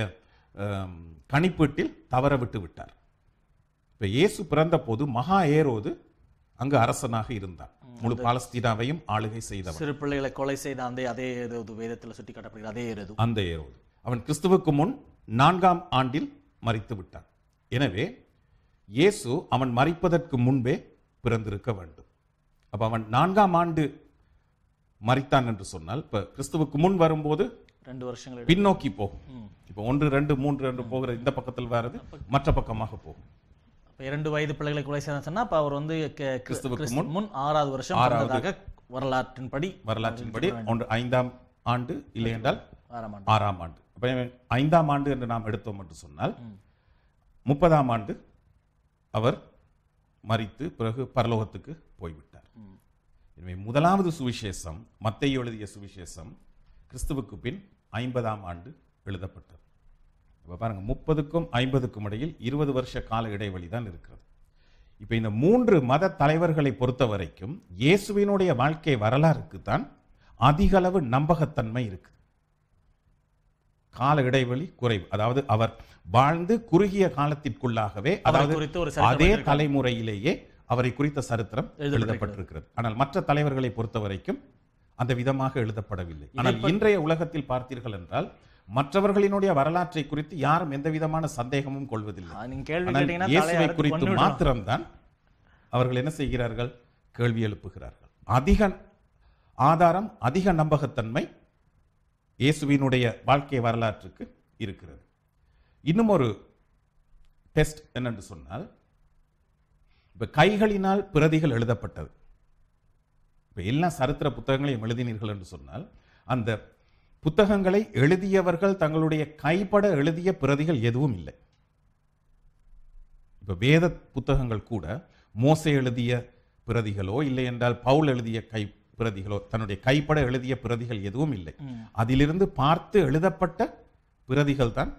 கணிப்பீட்டில் தவற விட்டு விட்டார். இப்ப இயேசு பிறந்த போது மகா ஏரோது அங்கு அரசனாக இருந்தார். முழு பாலஸ்தீனாவையும் ஆளுகை செய்தவர். சிறு பிள்ளைகளை கொலை செய்த அதே வேதத்தில் சுட்டி காட்டப்படுகிற அந்த ஏரோது அவன் கிறிஸ்துவுக்கு முன் 4ஆம் ஆண்டில் மரித்து விட்டான். எனவே இயேசு அவன் மரிப்பதற்கு முன்பே பிறந்திருக்க வேண்டும். அப்ப அவன் 4ஆம் ஆண்டு மரித்தான் என்று சொன்னால், இப்ப கிறிஸ்துவுக்கு முன் வரும்போது 2 வருஷங்கள் பின்னோக்கி போகும். இப்ப 1, 2, 3 என்று போகிற இந்த பக்கத்தில் வர்றது மற்ற பக்கமாக போகும். 2 வயது பிள்ளைகளை கொலை செய்தார் சொன்னா, அப்ப அவர் கிறிஸ்துவுக்கு முன் 6வது வருஷம் பிறந்ததாக வரலாற்றின்படி 5ஆம் ஆண்டு, இல்லை என்றால் 6ஆம் ஆண்டு. 5ஆம் ஆண்டு என்று நாம் எடுத்தோம் என்று சொன்னால் 30ஆம் ஆண்டு அவர் மரித்து பிறகு பரலோகத்துக்கு போய்விட்டார். எனவே முதலாவது சுவிசேஷம், மத்தேயு எழுதிய சுவிசேஷம், கிறிஸ்துவுக்கு பின் 50ஆம் ஆண்டு எழுதப்பட்டது. இப்ப பாருங்க, 30க்கும் 50க்கும் இடையில் 20 வருஷ கால இடைவெளி தான் இருக்கிறது. இப்ப இந்த 3 மத தலைவர்களை பொறுத்த வரைக்கும் இயேசுவினுடைய வாழ்க்கை வரலாறுக்கு தான் அதிக அளவு நம்பகத்தன்மை இருக்கு. கால இடைவெளி குறைவு. அதாவது அவர் வாழ்ந்து குறுகிய காலத்திற்குள்ளாகவே, அதாவது அதே தலைமுறையிலேயே அவரை குறித்த சரித்திரம் எழுதப்பட்டிருக்கிறது. ஆனால் மற்ற தலைவர்களை பொறுத்த வரைக்கும் அந்த விதமாக எழுதப்படவில்லை. ஆனால் இன்றைய உலகத்தில் பார்த்தீர்கள் என்றால் மற்றவர்களினுடைய வரலாற்றை குறித்து யாரும் எந்த விதமான சந்தேகமும் கொள்வதில்லை. இயேசுவை குறித்து மாத்திரம்தான் அவர்கள் என்ன செய்கிறார்கள்? கேள்வி எழுப்புகிறார்கள். அதிக ஆதாரம், அதிக நம்பகத்தன்மை இயேசுவினுடைய வாழ்க்கை வரலாற்றுக்கு இருக்கிறது. இன்னும் ஒரு டெஸ்ட் என்னென்று சொன்னால், இப்ப கைகளினால் பிரதிகள் எழுதப்பட்டது. இப்ப எல்லா சரித்திர புத்தகங்களையும் எழுதினீர்கள் என்று சொன்னால், அந்த புத்தகங்களை எழுதியவர்கள் தங்களுடைய கைப்பட எழுதிய பிரதிகள் எதுவும் இல்லை. இப்ப வேத புத்தகங்கள் கூட மோசே எழுதிய பிரதிகளோ இல்லை என்றால் பவுல் எழுதிய பிரதிகளோ, தன்னுடைய கைப்பட எழுதிய பிரதிகள் எதுவும் இல்லை. அதிலிருந்து பார்த்து எழுதப்பட்ட பிரதிகள் தான்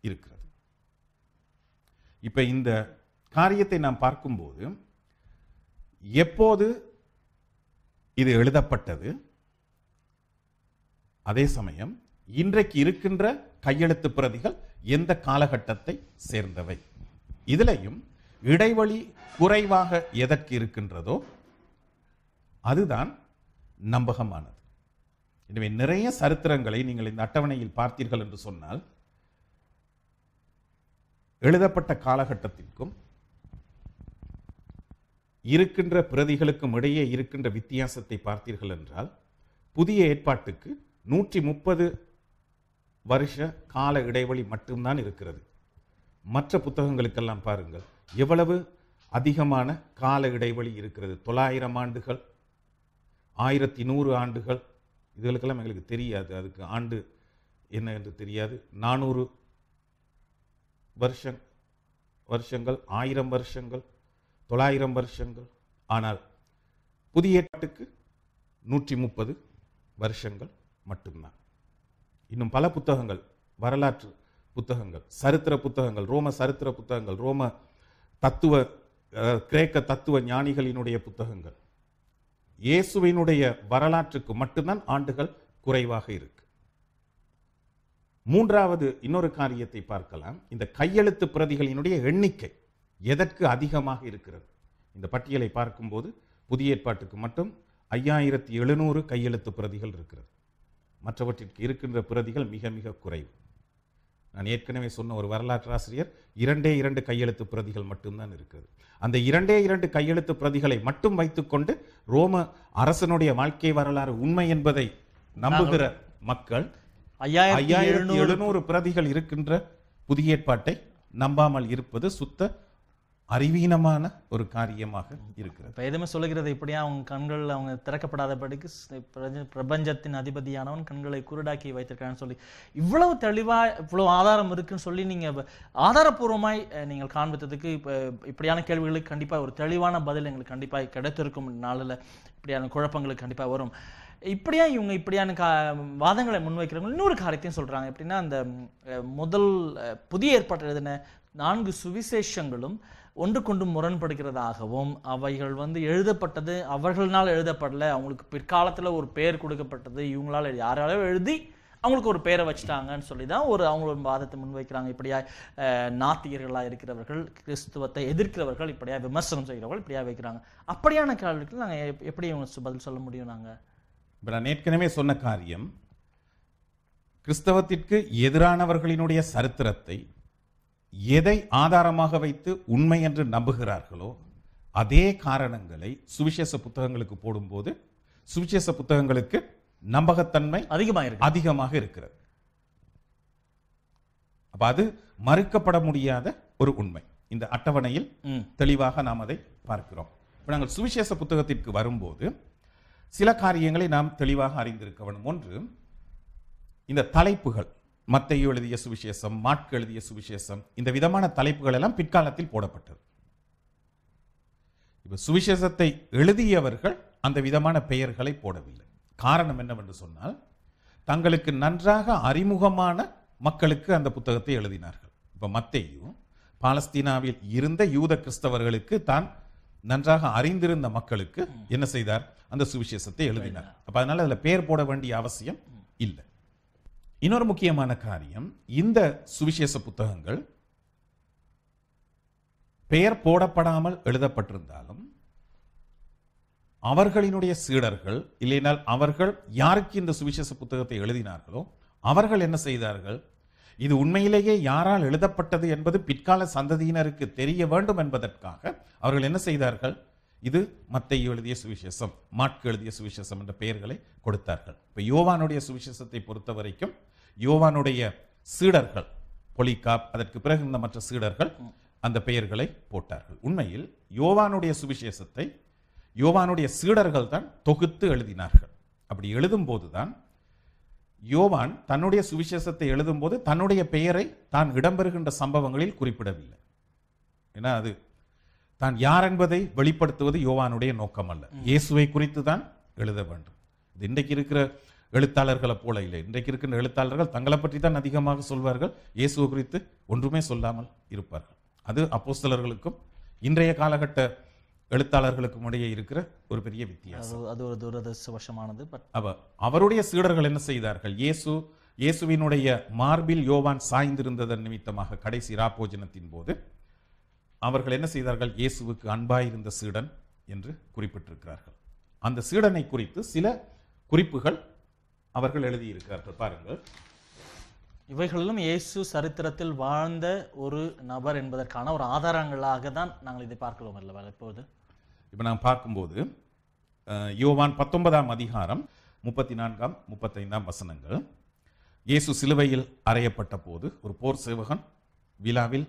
இருக்கிறது. இப்ப இந்த காரியத்தை நாம் பார்க்கும்போது எப்போது இது எழுதப்பட்டது, அதே சமயம் இன்றைக்கு இருக்கின்ற கையெழுத்து பிரதிகள் எந்த காலகட்டத்தை சேர்ந்தவை, இதிலையும் இடைவெளி குறைவாக எதற்கு இருக்கின்றதோ அதுதான் நம்பகமானது. எனவே நிறைய சரித்திரங்களை நீங்கள் இந்த அட்டவணையில் பார்த்தீர்கள் என்று சொன்னால் எழுதப்பட்ட காலகட்டத்திற்கும் இருக்கின்ற பிரதிகளுக்கும் இடையே இருக்கின்ற வித்தியாசத்தை பார்த்தீர்கள் என்றால் புதிய ஏற்பாட்டுக்கு 130 வருஷ கால இடைவெளி மட்டும்தான் இருக்கிறது. மற்ற புத்தகங்களுக்கெல்லாம் பாருங்கள் எவ்வளவு அதிகமான கால இடைவெளி இருக்கிறது. 900 ஆண்டுகள், 1100 ஆண்டுகள், இதுகளுக்கெல்லாம் எங்களுக்கு தெரியாது, அதுக்கு ஆண்டு என்ன என்று தெரியாது. 400 வருஷங்கள், 1000 வருஷங்கள், 900 வருஷங்கள். ஆனால் புதிய ஏற்பாட்டுக்கு 130 வருஷங்கள் மட்டும்தான். இன்னும் பல புத்தகங்கள், வரலாற்று புத்தகங்கள், சரித்திர புத்தகங்கள், ரோம சரித்திர புத்தகங்கள், ரோம தத்துவ கிரேக்க தத்துவ ஞானிகளினுடைய புத்தகங்கள், இயேசுவினுடைய வரலாற்றுக்கு மட்டும்தான் ஆண்டுகள் குறைவாக இருக்கு. மூன்றாவது இன்னொரு காரியத்தை பார்க்கலாம். இந்த கையெழுத்து பிரதிகளினுடைய எண்ணிக்கை எதற்கு அதிகமாக இருக்கிறது. இந்த பட்டியலை பார்க்கும்போது புதிய ஏற்பாட்டுக்கு மட்டும் 5700 கையெழுத்து பிரதிகள் இருக்கிறது. மற்றவற்றிற்கு இருக்கின்ற பிரதிகள் மிக மிக குறைவு. நான் ஏற்கனவே சொன்ன ஒரு வரலாற்று ஆசிரியர் 2 கையெழுத்து பிரதிகள் மட்டும்தான் இருக்கிறது. அந்த 2 கையெழுத்து பிரதிகளை மட்டும் வைத்துக்கொண்டு ரோம அரசனுடைய வாழ்க்கை வரலாறு உண்மை என்பதை நம்புகிற மக்கள் 5700 பிரதிகள் இருக்கின்ற புதிய ஏற்பாட்டை நம்பாமல் இருப்பது சுத்த அறிவீனமான ஒரு காரியமாக இருக்கிறது. இப்போ எதுவுமே சொல்லுகிறது இப்படியா அவங்க கண்கள் அவங்க திறக்கப்படாதபடிக்கு பிரபஞ்சத்தின் அதிபதியானவன் கண்களை குருடாக்கி வைத்திருக்கான்னு சொல்லி இவ்வளவு தெளிவா இவ்வளவு ஆதாரம் இருக்குன்னு சொல்லி நீங்க ஆதாரபூர்வமாய் நீங்கள் காண்பித்ததுக்கு இப்போ இப்படியான கேள்விகளுக்கு கண்டிப்பா ஒரு தெளிவான பதில் எங்களுக்கு கண்டிப்பா கிடைத்திருக்கும். நாளில் இப்படியான குழப்பங்களுக்கு கண்டிப்பா வரும். இப்படியான வாதங்களை முன்வைக்கிறவங்க இன்னொரு காரியத்தையும் சொல்றாங்க. எப்படின்னா அந்த முதல் புதிய ஏற்பாட்டில் எழுதின 4 சுவிசேஷங்களும் ஒன்றுக்கொண்டு முரண்படுகிறதாகவும் அவைகள் எழுதப்பட்டது அவர்களால் எழுதப்படல, அவங்களுக்கு பிற்காலத்துல ஒரு பெயர் கொடுக்கப்பட்டது, இவங்களால யாராலும் எழுதி அவங்களுக்கு ஒரு பெயரை வச்சுட்டாங்கன்னு சொல்லி தான் அவங்களோட வாதத்தை முன்வைக்கிறாங்க. இப்படியா நாத்திகர்களா இருக்கிறவர்கள், கிறிஸ்துவத்தை எதிர்க்கிறவர்கள், இப்படியா விமர்சனம் செய்கிறவர்கள் இப்படியா வைக்கிறாங்க. அப்படியான கேள்விக்கு நாங்க எப்படி பதில் சொல்ல முடியும்? நாங்க நான் ஏற்கனவே சொன்ன காரியம், கிறிஸ்தவத்திற்கு எதிரானவர்களினுடைய சரித்திரத்தை எதை ஆதாரமாக வைத்து உண்மை என்று நம்புகிறார்களோ அதே காரணங்களை சுவிசேஷ புத்தகங்களுக்கு போடும்போது சுவிசேஷ புத்தகங்களுக்கு நம்பகத்தன்மை அதிகமாக இருக்கிறது. அப்ப அது மறுக்கப்பட முடியாத ஒரு உண்மை. இந்த அட்டவணையில் தெளிவாக நாம் அதை பார்க்கிறோம். இப்ப நாங்கள் சுவிசேஷ புத்தகத்திற்கு வரும்போது சில காரியங்களை நாம் தெளிவாக அறிந்திருக்க வேண்டும். ஒன்று, இந்த தலைப்புகள், மத்தேயு எழுதிய சுவிசேஷம், மாற்கு எழுதிய சுவிசேஷம், இந்த விதமான தலைப்புகள் எல்லாம் பிற்காலத்தில் போடப்பட்டது. இப்ப சுவிசேஷத்தை எழுதியவர்கள் அந்த விதமான பெயர்களை போடவில்லை. காரணம் என்னவென்று சொன்னால், தங்களுக்கு நன்றாக அறிமுகமான மக்களுக்கு அந்த புத்தகத்தை எழுதினார்கள். இப்ப மத்தேயு பாலஸ்தீனாவில் இருந்த யூத கிறிஸ்தவர்களுக்கு தான் நன்றாக அறிந்திருந்த மக்களுக்கு என்ன செய்தார்? அந்த சுவிசேஷத்தை எழுதினார். அப்ப அதனால அதுல பெயர் போட வேண்டிய அவசியம் இல்லை. இன்னொரு முக்கியமான காரியம், இந்த சுவிசேஷ புத்தகங்கள் பெயர் போடப்படாமல் எழுதப்பட்டிருந்தாலும் அவர்களினுடைய சீடர்கள், இல்லைனால் அவர்கள் யாருக்கு இந்த சுவிசேஷ புத்தகத்தை எழுதினார்களோ அவர்கள் என்ன செய்தார்கள்? இது உண்மையிலேயே யாரால் எழுதப்பட்டது என்பது பிற்கால சந்ததியினருக்கு தெரிய வேண்டும் என்பதற்காக அவர்கள் என்ன செய்தார்கள்? இது மத்தேயு எழுதிய சுவிசேஷம், மாற்கு எழுதிய சுவிசேஷம் என்ற பெயர்களை கொடுத்தார்கள். இப்ப யோவானுடைய சுவிசேஷத்தை பொறுத்த வரைக்கும் யோவானுடைய சீடர்கள், பொலிகாப், அதற்கு பிறகு இந்த மற்ற சீடர்கள் அந்த பெயர்களை போட்டார்கள். உண்மையில் யோவானுடைய சுவிசேஷத்தை யோவானுடைய சீடர்கள் தான் தொகுத்து எழுதினார்கள். அப்படி எழுதும் போதுதான் யோவான் தன்னுடைய சுவிசேஷத்தை எழுதும் போது தன்னுடைய பெயரை தான் இடம்பெறுகின்ற சம்பவங்களில் குறிப்பிடவில்லை. ஏன்னா அது தான் யார் என்பதை வெளிப்படுத்துவது யோவானுடைய நோக்கம் அல்ல. இயேசுவை குறித்து தான் எழுத வேண்டும். இது இன்றைக்கு இருக்கிற எழுத்தாளர்களை போல இல்லை. இன்றைக்கு இருக்கிற எழுத்தாளர்கள் தங்களை பற்றி தான் அதிகமாக சொல்வார்கள், இயேசுவை குறித்து ஒன்றுமே சொல்லாமல் இருப்பார்கள். அது அப்போஸ்தலர்களுக்கும் இன்றைய காலகட்ட எழுத்தாளர்களுக்கும் இடையே இருக்கிற ஒரு பெரிய வித்தியாசம். அது ஒரு துரதிர்ஷ்டவசமானது. அவருடைய சீடர்கள் என்ன செய்தார்கள்? இயேசுவினுடைய மார்பில் யோவான் சாய்ந்திருந்ததன் நிமித்தமாக கடைசி ராப்போஜனத்தின் போது அவர்கள் என்ன செய்தார்கள்? இயேசுவுக்கு அன்பாயிருந்த சீடன் என்று குறிப்பிட்டிருக்கிறார்கள். அந்த சீடனை குறித்து சில குறிப்புகள் அவர்கள் எழுதியிருக்கிறார்கள். பாருங்கள், இவைகளிலும் இயேசு சரித்திரத்தில் வாழ்ந்த ஒரு நபர் என்பதற்கான ஒரு ஆதாரங்களாக தான் நாங்கள் இதை பார்க்கிறோம் அல்லவா? இப்போது இப்போ நாம் பார்க்கும்போது யோவான் 19ஆம் அதிகாரம் 34, 35 வசனங்கள். இயேசு சிலுவையில் அறையப்பட்ட போது ஒரு போர் சேவகன் விலாவில்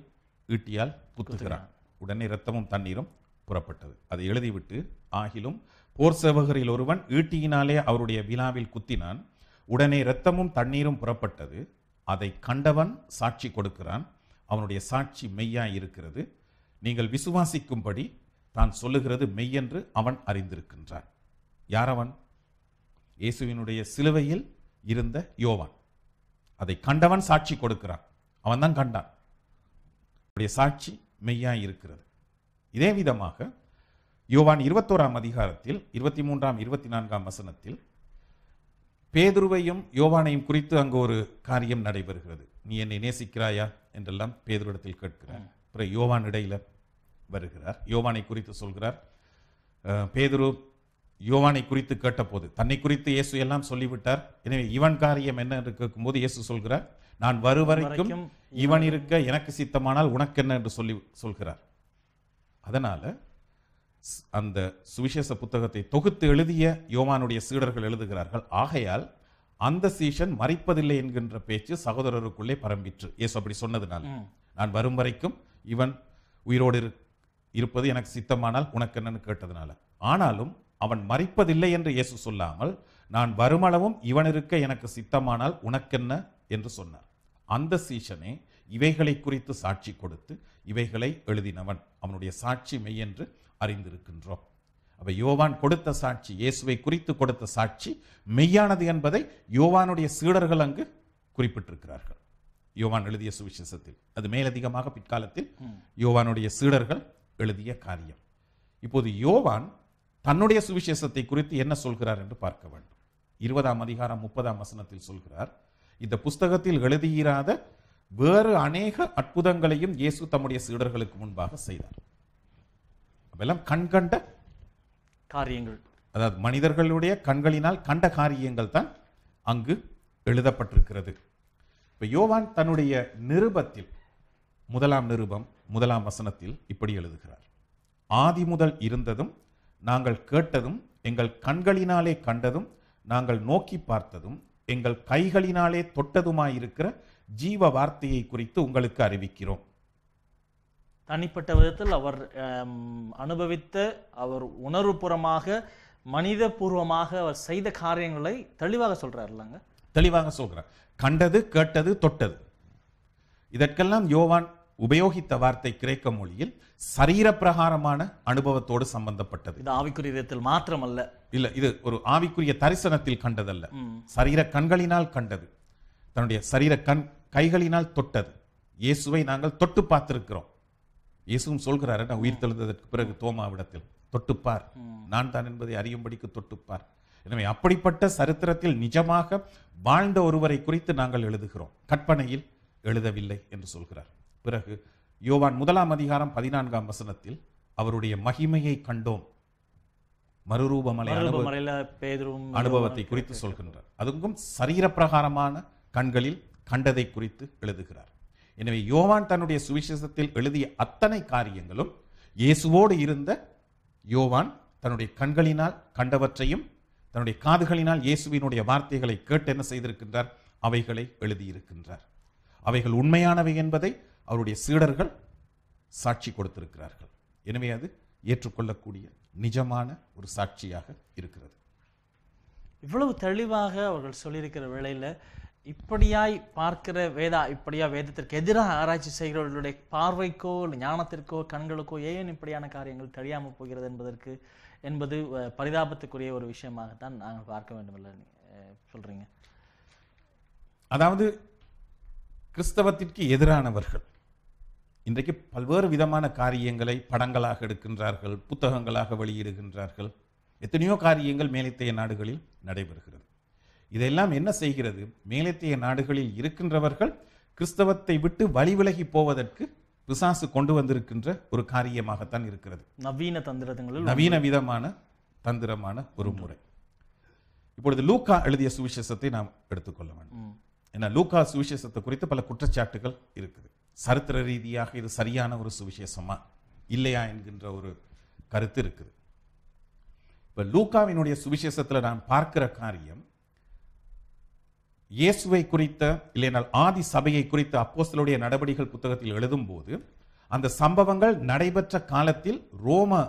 ஈட்டியால் குத்துகிறான். உடனே இரத்தமும் தண்ணீரும் புறப்பட்டது. அதை எழுதிவிட்டு, ஆகிலும் போர் சேவகரில் ஒருவன் ஈட்டியினாலே அவருடைய விலாவில் குத்தினான். உடனே இரத்தமும் தண்ணீரும் புறப்பட்டது. அதை கண்டவன் சாட்சி கொடுக்கிறான். அவனுடைய சாட்சி மெய்யாய் இருக்கிறது. நீங்கள் விசுவாசிக்கும்படி தான் சொல்லுகிறது மெய்யென்று அவன் அறிந்திருக்கின்றான். யார் அவன்? இயேசுவினுடைய சிலுவையில் இருந்த யோவான். அதை கண்டவன் சாட்சி கொடுக்கிறான். அவன் தான் கண்டான். அவருடைய சாட்சி மெய்யாய் இருக்கிறது. இதே விதமாக யோவான் 21ஆம் அதிகாரத்தில் 23, 24 வசனத்தில் பேதுருவையும் யோவானையும் குறித்து அங்கு ஒரு காரியம் நடைபெறுகிறது. நீ என்னை நேசிக்கிறாயா என்றெல்லாம் பேதுருவிடத்தில் கேட்கிறார். அப்புறம் யோவான் இடையில வருகிறார். யோவானை குறித்து சொல்கிறார். பேதுரு யோவானை குறித்து கேட்டபோது தன்னை குறித்து இயேசு எல்லாம் சொல்லிவிட்டார். எனவே இவன் காரியம் என்ன என்று கேட்கும்போது இயேசு சொல்கிறார், நான் வருவரைக்கும் இவன் இருக்க எனக்கு சித்தமானால் உனக்கு என்ன என்று சொல்கிறார். அதனால அந்த சுவிசேஷ புத்தகத்தை தொகுத்து எழுதிய யோவானுடைய சீடர்கள் எழுதுகிறார்கள், ஆகையால் அந்த சீஷன் மரிப்பதில்லை என்கின்ற பேச்சு சகோதரருக்குள்ளே பரம்பிற்று. இயேசு அப்படி சொன்னதுனால, நான் வரும் வரைக்கும் இவன் உயிரோடு இருப்பது எனக்கு சித்தமானால் உனக்கு என்னன்னு கேட்டதுனால. ஆனாலும் அவன் மரிப்பதில்லை என்று இயேசு சொல்லாமல், நான் வருமளவும் இவன் இருக்க எனக்கு சித்தமானால் உனக்கென்ன என்று சொன்னார். அந்த சீஷனே இவைகளை குறித்து சாட்சி கொடுத்து இவைகளை எழுதினவன். அவனுடைய சாட்சி மெய் என்று அறிந்திருக்கின்றோம். அப்ப யோவான் கொடுத்த சாட்சி, இயேசுவை குறித்து கொடுத்த சாட்சி மெய்யானது என்பதை யோவானுடைய சீடர்கள் அங்கு குறிப்பிட்டிருக்கிறார்கள். யோவான் எழுதிய சுவிசேஷத்தில் அது மேலதிகமாக பிற்காலத்தில் யோவானுடைய சீடர்கள் எழுதிய காரியம். இப்போது யோவான் தன்னுடைய சுவிசேஷத்தை குறித்து என்ன சொல்கிறார் என்று பார்க்க வேண்டும். 20ஆம் அதிகாரம் 30ஆம் வசனத்தில் சொல்கிறார், இந்த புஸ்தகத்தில் எழுதியிராத வேறு அநேக அற்புதங்களையும் இயேசு தம்முடைய சீடர்களுக்கு முன்பாக செய்தார். அதெல்லாம் கண்கண்ட காரியங்கள், அதாவது மனிதர்களுடைய கண்களினால் கண்ட காரியங்கள் தான் அங்கு எழுதப்பட்டிருக்கிறது. இப்ப யோவான் தன்னுடைய நிருபத்தில் 1ஆம் நிருபம் 1ஆம் வசனத்தில் இப்படி எழுதுகிறார், ஆதி முதல் இருந்ததும் நாங்கள் கேட்டதும் எங்கள் கண்களினாலே கண்டதும் நாங்கள் நோக்கி பார்த்ததும் எங்கள் கைகளினாலே தொட்டதுமாயிருக்கிற ஜீவ வார்த்தையை குறித்து உங்களுக்கு அறிவிக்கிறோம். தனிப்பட்ட விதத்தில் அவர் அனுபவித்த, அவர் உணர்வுபூர்வமாக மனித பூர்வமாக அவர் செய்த காரியங்களை தெளிவாக சொல்றாருலாங்க. தெளிவாக சொல்றார். கண்டது, கேட்டது, தொட்டது, இதற்கெல்லாம் யோவான் உபயோகித்த வார்த்தை கிரேக்க மொழியில் சரீர பிரகாரமான அனுபவத்தோடு சம்பந்தப்பட்டது. இது ஆவிக்குரிய விதத்தில் மாத்திரமல்ல, இல்ல, இது ஒரு ஆவிக்குரிய தரிசனத்தில் கண்டதல்ல, சரீர கண்களினால் கண்டது, தன்னுடைய சரீர கைகளினால் தொட்டது. இயேசுவை நாங்கள் தொட்டு பார்த்திருக்கிறோம். இயேசுவும் சொல்கிறார், நான் உயிர் தெழுந்ததற்கு பிறகு தோமாவிடத்தில் தொட்டுப்பார், நான் தான் என்பதை அறியும்படிக்கு தொட்டுப்பார். எனவே அப்படிப்பட்ட சரித்திரத்தில் நிஜமாக வாழ்ந்த ஒருவரை குறித்து நாங்கள் எழுதுகிறோம், கற்பனையில் எழுதவில்லை என்று சொல்கிறார். பிறகு யோவான் 1ஆம் அதிகாரம் 14ஆம் வசனத்தில் அவருடைய மகிமையை கண்டோம், மறுரூபமலை அனுபவத்தை குறித்து சொல்கின்றார். அதுவும் சரீர பிரகாரமான கண்களில் கண்டதை குறித்து எழுதுகிறார். எனவே யோவான் தன்னுடைய சுவிசேஷத்தில் எழுதிய அத்தனை காரியங்களும் இயேசுவோடு இருந்த யோவான் தன்னுடைய கண்களினால் கண்டவற்றையும் தன்னுடைய காதுகளினால் இயேசுவினுடைய வார்த்தைகளை கேட்டு என்ன செய்திருக்கின்றார்? அவைகளை எழுதியிருக்கின்றார். அவைகள் உண்மையானவை என்பதை அவருடைய சீடர்கள் சாட்சி கொடுத்திருக்கிறார்கள். எனவே அது ஏற்றுக்கொள்ளக்கூடிய நிஜமான ஒரு சாட்சியாக இருக்கிறது. இவ்வளவு தெளிவாக அவர்கள் சொல்லியிருக்கிற வேளையில் இப்படியாய் பார்க்கிற இப்படியா வேதத்திற்கு எதிராக ஆராய்ச்சி செய்கிறவர்களுடைய பார்வைக்கோ இல்லை ஞானத்திற்கோ கண்களுக்கோ ஏன் இப்படியான காரியங்கள் தெரியாமல் போகிறது என்பது பரிதாபத்துக்குரிய ஒரு விஷயமாகத்தான் நாங்கள் பார்க்க வேண்டும் இல்லை சொல்றீங்க. அதாவது கிறிஸ்தவத்திற்கு எதிரானவர்கள் இன்றைக்கு பல்வேறு விதமான காரியங்களை படங்களாக எடுக்கின்றார்கள், புத்தகங்களாக வெளியிடுகின்றார்கள். எத்தனையோ காரியங்கள் மேலைத்தேய நாடுகளில் நடைபெறுகிறது. இதெல்லாம் என்ன செய்கிறது? மேலைத்தேய நாடுகளில் இருக்கின்றவர்கள் கிறிஸ்தவத்தை விட்டு வழி விலகி போவதற்கு பிசாசு கொண்டு வந்திருக்கின்ற ஒரு காரியமாகத்தான் இருக்கிறது. நவீன விதமான தந்திரமான ஒரு முறை. இப்பொழுது லூக்கா எழுதிய சுவிசேஷத்தை நாம் எடுத்துக்கொள்ள வேண்டும். ஏன்னா லூக்கா சுவிசேஷத்தை குறித்து பல குற்றச்சாட்டுகள் இருக்குது. சரித்திர ரீதியாக இது சரியான ஒரு சுவிசேஷமா இல்லையா என்கின்ற ஒரு கருத்து இருக்குது. இப்ப லூக்காவினுடைய சுவிசேஷத்துல நான் பார்க்கிற காரியம், இயேசுவை குறித்த இல்லைனால் ஆதி சபையை குறித்த அப்போஸ்தலருடைய நடவடிக்கைகள் புத்தகத்தில் எழுதும் போது அந்த சம்பவங்கள் நடைபெற்ற காலத்தில் ரோம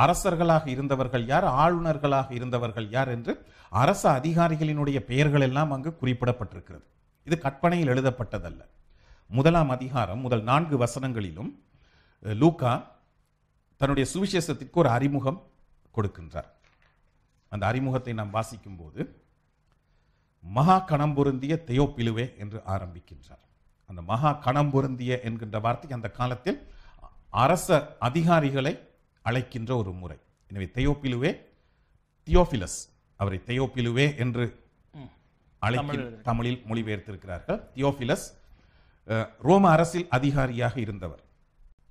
அரசர்களாக இருந்தவர்கள் யார், ஆளுநர்களாக இருந்தவர்கள் யார் என்று அரச அதிகாரிகளினுடைய பெயர்கள் எல்லாம் அங்கு குறிப்பிடப்பட்டிருக்கிறது. இது கற்பனையில் எழுதப்பட்டதல்ல. 1ஆம் அதிகாரம் முதல் 4 வசனங்களிலும் லூக்கா தன்னுடைய சுவிசேஷத்திற்கு ஒரு அறிமுகம் கொடுக்கின்றார். அந்த அறிமுகத்தை நாம் வாசிக்கும் போது மகா கணம் பொருந்திய தெயோப்பிலுவே என்று ஆரம்பிக்கின்றார். அந்த மகா கணம் பொருந்திய என்கின்ற வார்த்தை அந்த காலத்தில் அரச அதிகாரிகளை அழைக்கின்ற ஒரு முறை. எனவே தெயோப்பிலுவே, தியோபிலஸ், அவரை தெயோப்பிலுவே என்று தமிழில் மொழிபெயர்த்திருக்கிறார்கள். தியோபிலஸ் ரோம அரசில் அதிகாரியாக இருந்தவர்.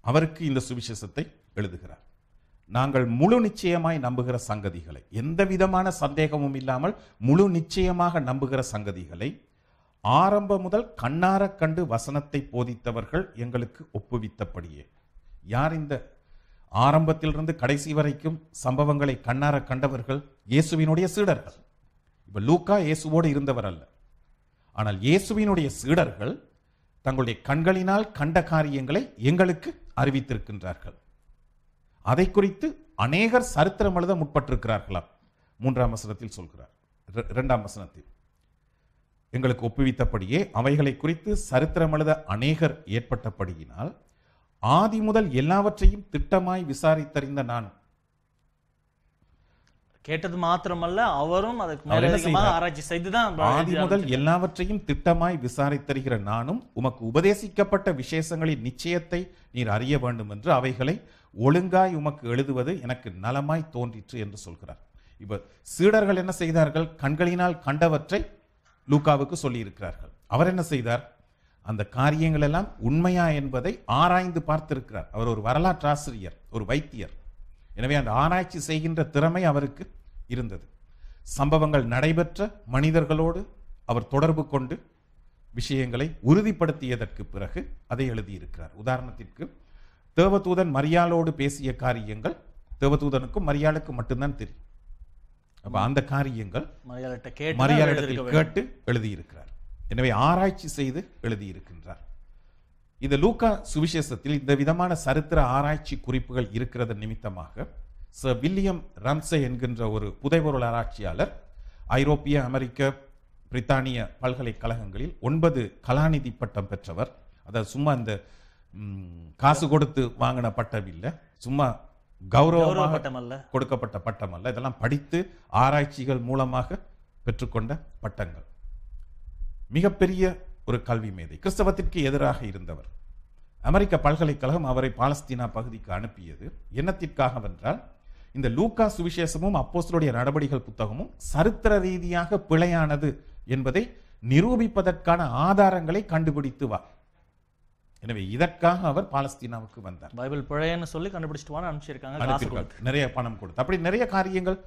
அவருக்கு இந்த சுவிசேஷத்தை எழுதுகிறார். நாங்கள் முழு நிச்சயமாய் நம்புகிற சங்கதிகளை, எந்த விதமான சந்தேகமும் இல்லாமல் முழு நிச்சயமாக நம்புகிற சங்கதிகளை ஆரம்பம் முதல் கண்ணார கண்டு வசனத்தை போதித்தவர்கள் எங்களுக்கு ஒப்புவித்தபடியே. யார் இந்த ஆரம்பத்திலிருந்து கடைசி வரைக்கும் சம்பவங்களை கண்ணார கண்டவர்கள்? இயேசுவினுடைய சீடர்கள். இப்ப லூக்கா இயேசுவோடு இருந்தவர் அல்ல. ஆனால் இயேசுவினுடைய சீடர்கள் தங்களுடைய கண்களினால் கண்ட காரியங்களை எங்களுக்கு அறிவித்திருக்கின்றார்கள். அதை குறித்து அநேகர் சரித்திரம் எழுத முற்பட்டிருக்கிறார்களாம். 3ஆம் வசனத்தில் சொல்கிறார். 2ஆம் வசனத்தில் எங்களுக்கு ஒப்புவித்தபடியே அவைகளை குறித்து சரித்திரம் எழுத அநேகர் ஏற்பட்டபடியினால் ஆதி முதல் எல்லாவற்றையும் திட்டமாய் விசாரித்தறிந்த நான். கேட்டது மாத்திரமல்ல, அவரும் அதுக்கு ஆராய்ச்சி செய்துதான் ஆதி முதல் எல்லாவற்றையும் திட்டமாய் விசாரித்தறிகிற நானும் உமக்கு உபதேசிக்கப்பட்ட விசேஷங்களின் நிச்சயத்தை நீர் அறிய வேண்டும் என்று அவைகளை ஒழுங்காய் உமக்கு எழுதுவது எனக்கு நலமாய் தோன்றிற்று என்று சொல்கிறார். இப்ப சீடர்கள் என்ன செய்தார்கள்? கண்களினால் கண்டவற்றை லூக்காவுக்கு சொல்லி இருக்கிறார்கள். அவர் என்ன செய்தார்? அந்த காரியங்கள் எல்லாம் உண்மையா என்பதை ஆராய்ந்து பார்த்திருக்கிறார். அவர் ஒரு வரலாற்று ஆசிரியர், ஒரு வைத்தியர். எனவே அந்த ஆராய்ச்சி செய்கின்ற திறமை அவருக்கு இருந்தது. சம்பவங்கள் நடைபெற்ற மனிதர்களோடு அவர் தொடர்பு கொண்டு விஷயங்களை உறுதிப்படுத்தியதற்கு பிறகு அதை எழுதியிருக்கிறார். உதாரணத்திற்கு தேவதூதன் மரியாளோடு பேசிய காரியங்கள் தேவதூதனுக்கும் மரியாளுக்கும் மட்டும்தான் தெரியும். அப்ப அந்த காரியங்கள் மரியாளிடத்தில் கேட்டு எழுதியிருக்கிறார். எனவே ஆராய்ச்சி செய்து எழுதியிருக்கின்றார். இந்த லூக்கா சுவிசேஷத்தில் இந்த விதமான சரித்திர ஆராய்ச்சி குறிப்புகள் இருக்கிறது நிமித்தமாக சர் வில்லியம் ரம்சே என்கின்ற ஒரு புதைபொருள் ஆராய்ச்சியாளர் ஐரோப்பிய, அமெரிக்க, பிரித்தானிய பல்கலைக்கழகங்களில் 9 கலாநிதி பட்டம் பெற்றவர். அதாவது சும்மா இந்த காசு கொடுத்து வாங்கின பட்டம் இல்லை, சும்மா கௌரவமாக கொடுக்கப்பட்ட பட்டம் அல்ல. இதெல்லாம் படித்து ஆராய்ச்சிகள் மூலமாக பெற்றுக்கொண்ட பட்டங்கள். மிகப்பெரிய ஒரு கல்வி மேதை, கிறிஸ்தவத்திற்கு எதிராக இருந்தவர். அமெரிக்க பல்கலைக்கழகம் அவரை பாலஸ்தீனா பகுதிக்கு அனுப்பியது என்னத்திற்காக வென்றால், இந்த லூக்கா சுவிசேஷமும் அப்போஸ்தலருடைய நடவடிக்கைகள் புத்தகமும் சரித்திர ரீதியாக பிழையானது என்பதை நிரூபிப்பதற்கான ஆதாரங்களை கண்டுபிடித்து வா. எனவே இதற்காக அவர் பாலஸ்தீனாவுக்கு வந்தார். பைபிள் பிழைன்னு சொல்லி கண்டுபிடிச்சிட்டு அனுப்பிச்சிருக்காங்க, நிறைய பணம் கொடுத்து. அப்படி நிறைய காரியங்கள்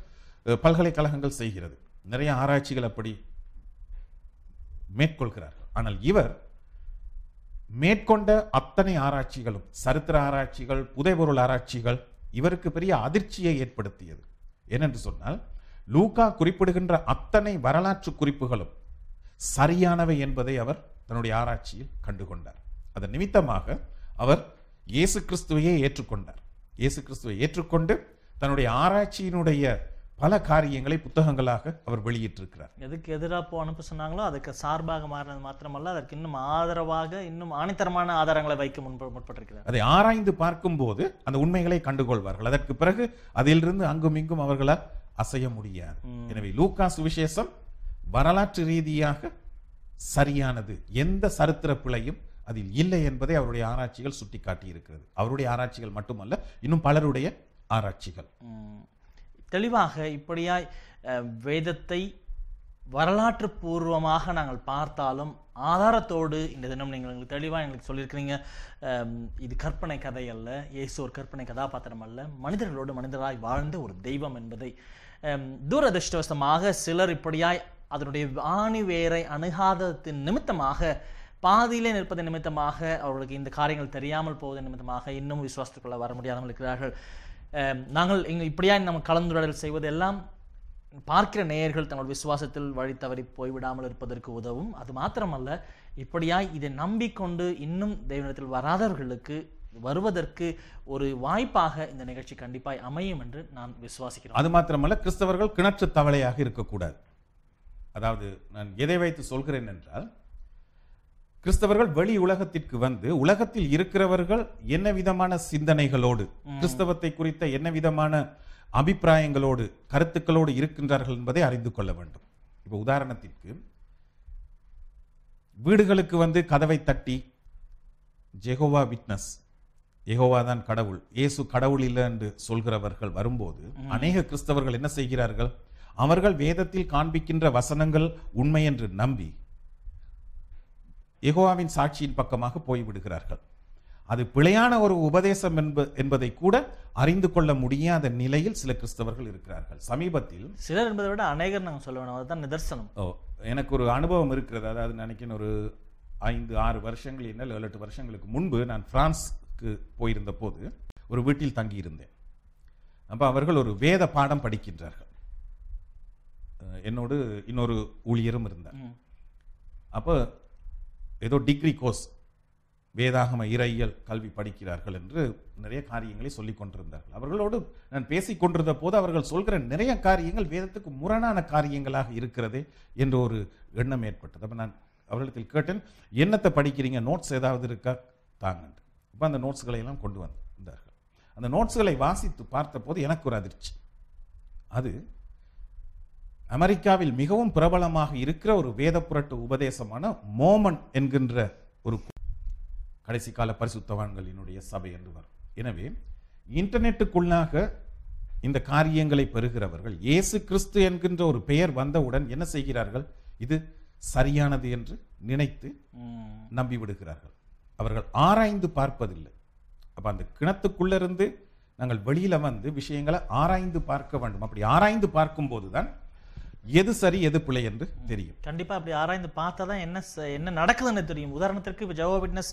பல்கலைக்கழகங்கள் செய்கிறது. நிறைய ஆராய்ச்சிகள் அப்படி மேற்கொள்கிறார்கள். ஆனால் இவர் மேற்கொண்ட அத்தனை ஆராய்ச்சிகளும், சரித்திர ஆராய்ச்சிகள், புதைபொருள் ஆராய்ச்சிகள், இவருக்கு பெரிய அதிர்ச்சியை ஏற்படுத்தியது. ஏனென்று சொன்னால், லூக்கா குறிப்பிடுகின்ற அத்தனை வரலாற்று குறிப்புகளும் சரியானவை என்பதை அவர் தன்னுடைய ஆராய்ச்சியில் கண்டுகொண்டார். அதன் நிமித்தமாக அவர் இயேசு கிறிஸ்துவையே ஏற்றுக்கொண்டார். இயேசு கிறிஸ்துவை ஏற்றுக்கொண்டு தன்னுடைய ஆராய்ச்சியினுடைய பல காரியங்களை புத்தகங்களாக அவர் வெளியிட்டிருக்கிறார். எதுக்கு எதிராக அனுப்ப சொன்னாங்களோ அதுக்கு சார்பாக மாறினது மாத்திரமல்ல, அதற்கு இன்னும் ஆதரவாக இன்னும் ஆணித்தரமான ஆதாரங்களை வைக்க முற்பட்டிருக்கிறார். அதை ஆராய்ந்து பார்க்கும்போது அந்த உண்மைகளை கண்டுகொள்வார்கள். அதற்கு பிறகு அதிலிருந்து அங்கும் இங்கும் அவர்களால் அசைய முடியாது. எனவே லூக்கா சுவிசேஷம் வரலாற்று ரீதியாக சரியானது, எந்த சரித்திர பிழையும் அதில் இல்லை என்பதை அவருடைய ஆராய்ச்சிகள் சுட்டிக்காட்டி இருக்கிறது. அவருடைய ஆராய்ச்சிகள் மட்டுமல்ல, இன்னும் பலருடைய ஆராய்ச்சிகள். தெளிவாக இப்படியாய் வேதத்தை வரலாற்று பூர்வமாக நாங்கள் பார்த்தாலும் ஆதாரத்தோடு இந்த தினம் நீங்கள் எங்களுக்கு தெளிவாக எங்களுக்கு சொல்லியிருக்கிறீங்க. இது கற்பனை கதை அல்ல, இயேசு ஒரு கற்பனை கதாபாத்திரம் அல்ல, மனிதர்களோடு மனிதராய் வாழ்ந்த ஒரு தெய்வம் என்பதை துரதிருஷ்டவசமாக சிலர் இப்படியாய் அதனுடைய ஆணி வேரை அணுகாதத்தின் நிமித்தமாக, பாதியிலே நிற்பதன் நிமித்தமாக, அவர்களுக்கு இந்த காரியங்கள் தெரியாமல் போவதன் நிமித்தமாக இன்னும் விசுவாசத்துக்குள்ள வர முடியாமல் இருக்கிறார்கள். நாங்கள் இங்கே இப்படியா நம்ம கலந்துரையாடல் செய்வதெல்லாம் பார்க்கிற நேயர்கள் தங்கள் விசுவாசத்தில் வழி தவறி போய்விடாமல் இருப்பதற்கு உதவும். அது மாத்திரமல்ல, இப்படியாய் இதை நம்பிக்கொண்டு இன்னும் தெய்வத்தில் வராதவர்களுக்கு வருவதற்கு ஒரு வாய்ப்பாக இந்த நிகழ்ச்சி கண்டிப்பாய் அமையும் என்று நான் விசுவாசிக்கிறேன். அது மாத்திரமல்ல, கிறிஸ்தவர்கள் கிணற்று தவளையாக இருக்கக்கூடாது. அதாவது நான் எதை வைத்து சொல்கிறேன் என்றால், கிறிஸ்தவர்கள் வெளி உலகத்திற்கு வந்து உலகத்தில் இருக்கிறவர்கள் என்ன விதமான சிந்தனைகளோடு, கிறிஸ்தவத்தை குறித்த என்ன விதமான அபிப்பிராயங்களோடு, கருத்துக்களோடு இருக்கின்றார்கள் என்பதை அறிந்து கொள்ள வேண்டும். இப்போ உதாரணத்திற்கு, வீடுகளுக்கு வந்து கதவை தட்டி ஜெகோவா விட்னஸ், யெகோவா தான் கடவுள், இயேசு கடவுள் இல்லை என்று சொல்கிறவர்கள் வரும்போது அநேக கிறிஸ்தவர்கள் என்ன செய்கிறார்கள்? அவர்கள் வேதத்தில் காண்பிக்கின்ற வசனங்கள் உண்மை என்று நம்பி யெகோவாவின் சாட்சியின் பக்கமாக போய்விடுகிறார்கள். அது பிழையான ஒரு உபதேசம் என்பதை கூட அறிந்து கொள்ள முடியாத நிலையில் சில கிறிஸ்தவர்கள் இருக்கிறார்கள். சமீபத்தில் சிலர் என்பதை விட அநேகர் நாங்கள் சொல்ல வேணும், அதுதான் நிதர்சனம். எனக்கு ஒரு அனுபவம் இருக்கிறது. அதாவது நினைக்கிறேன், ஒரு 5-6 வருஷங்கள், 7-8 வருஷங்களுக்கு முன்பு நான் பிரான்ஸ்க்கு போயிருந்த போது ஒரு வீட்டில் தங்கி இருந்தேன். அப்போ அவர்கள் ஒரு வேத பாடம் படிக்கின்றார்கள். என்னோடு இன்னொரு ஊழியரும் இருந்தார். அப்போ ஏதோ டிகிரி கோர்ஸ், வேதாகம இறையியல் கல்வி படிக்கிறார்கள் என்று நிறைய காரியங்களை சொல்லிக் கொண்டிருந்தார்கள். அவர்களோடு நான் பேசிக் கொண்டிருந்த போது அவர்கள் சொல்கிற நிறைய காரியங்கள் வேதத்துக்கு முரணான காரியங்களாக இருக்கிறது என்ற ஒரு எண்ணம் ஏற்பட்டது. அப்போ நான் அவர்களிடத்தில் கேட்டேன், என்னத்தை படிக்கிறீங்க, நோட்ஸ் ஏதாவது இருக்கா தாங்க. இப்போ அந்த நோட்ஸ்களை எல்லாம் கொண்டு வந்தார்கள். அந்த நோட்ஸ்களை வாசித்து பார்த்த போது எனக்கு ஒரு அதிர்ச்சி. அது அமெரிக்காவில் மிகவும் பிரபலமாக இருக்கிற ஒரு வேத புரட்டு உபதேசமான மோமன் என்கின்ற ஒரு கடைசி கால பரிசுத்தவான்களினுடைய சபை என்று வரும். எனவே இன்டர்நெட்டுக்குள்ளாக இந்த காரியங்களை பெறுகிறவர்கள் இயேசு கிறிஸ்து என்கின்ற ஒரு பெயர் வந்தவுடன் என்ன செய்கிறார்கள்? இது சரியானது என்று நினைத்து நம்பி விடுகிறார்கள். அவர்கள் ஆராய்ந்து பார்ப்பதில்லை. அப்ப அந்த கிணத்துக்குள்ளிருந்து நாங்கள் வெளியில வந்து விஷயங்களை ஆராய்ந்து பார்க்க வேண்டும். அப்படி ஆராய்ந்து பார்க்கும் போதுதான் எது சரி எது பிழை என்று தெரியும். கண்டிப்பா அப்படி ஆராய்ந்து பார்த்தா தான் என்ன நடக்குதுன்னு தெரியும். உதாரணத்திற்கு இப்போ ஜெகோவா விட்னஸ்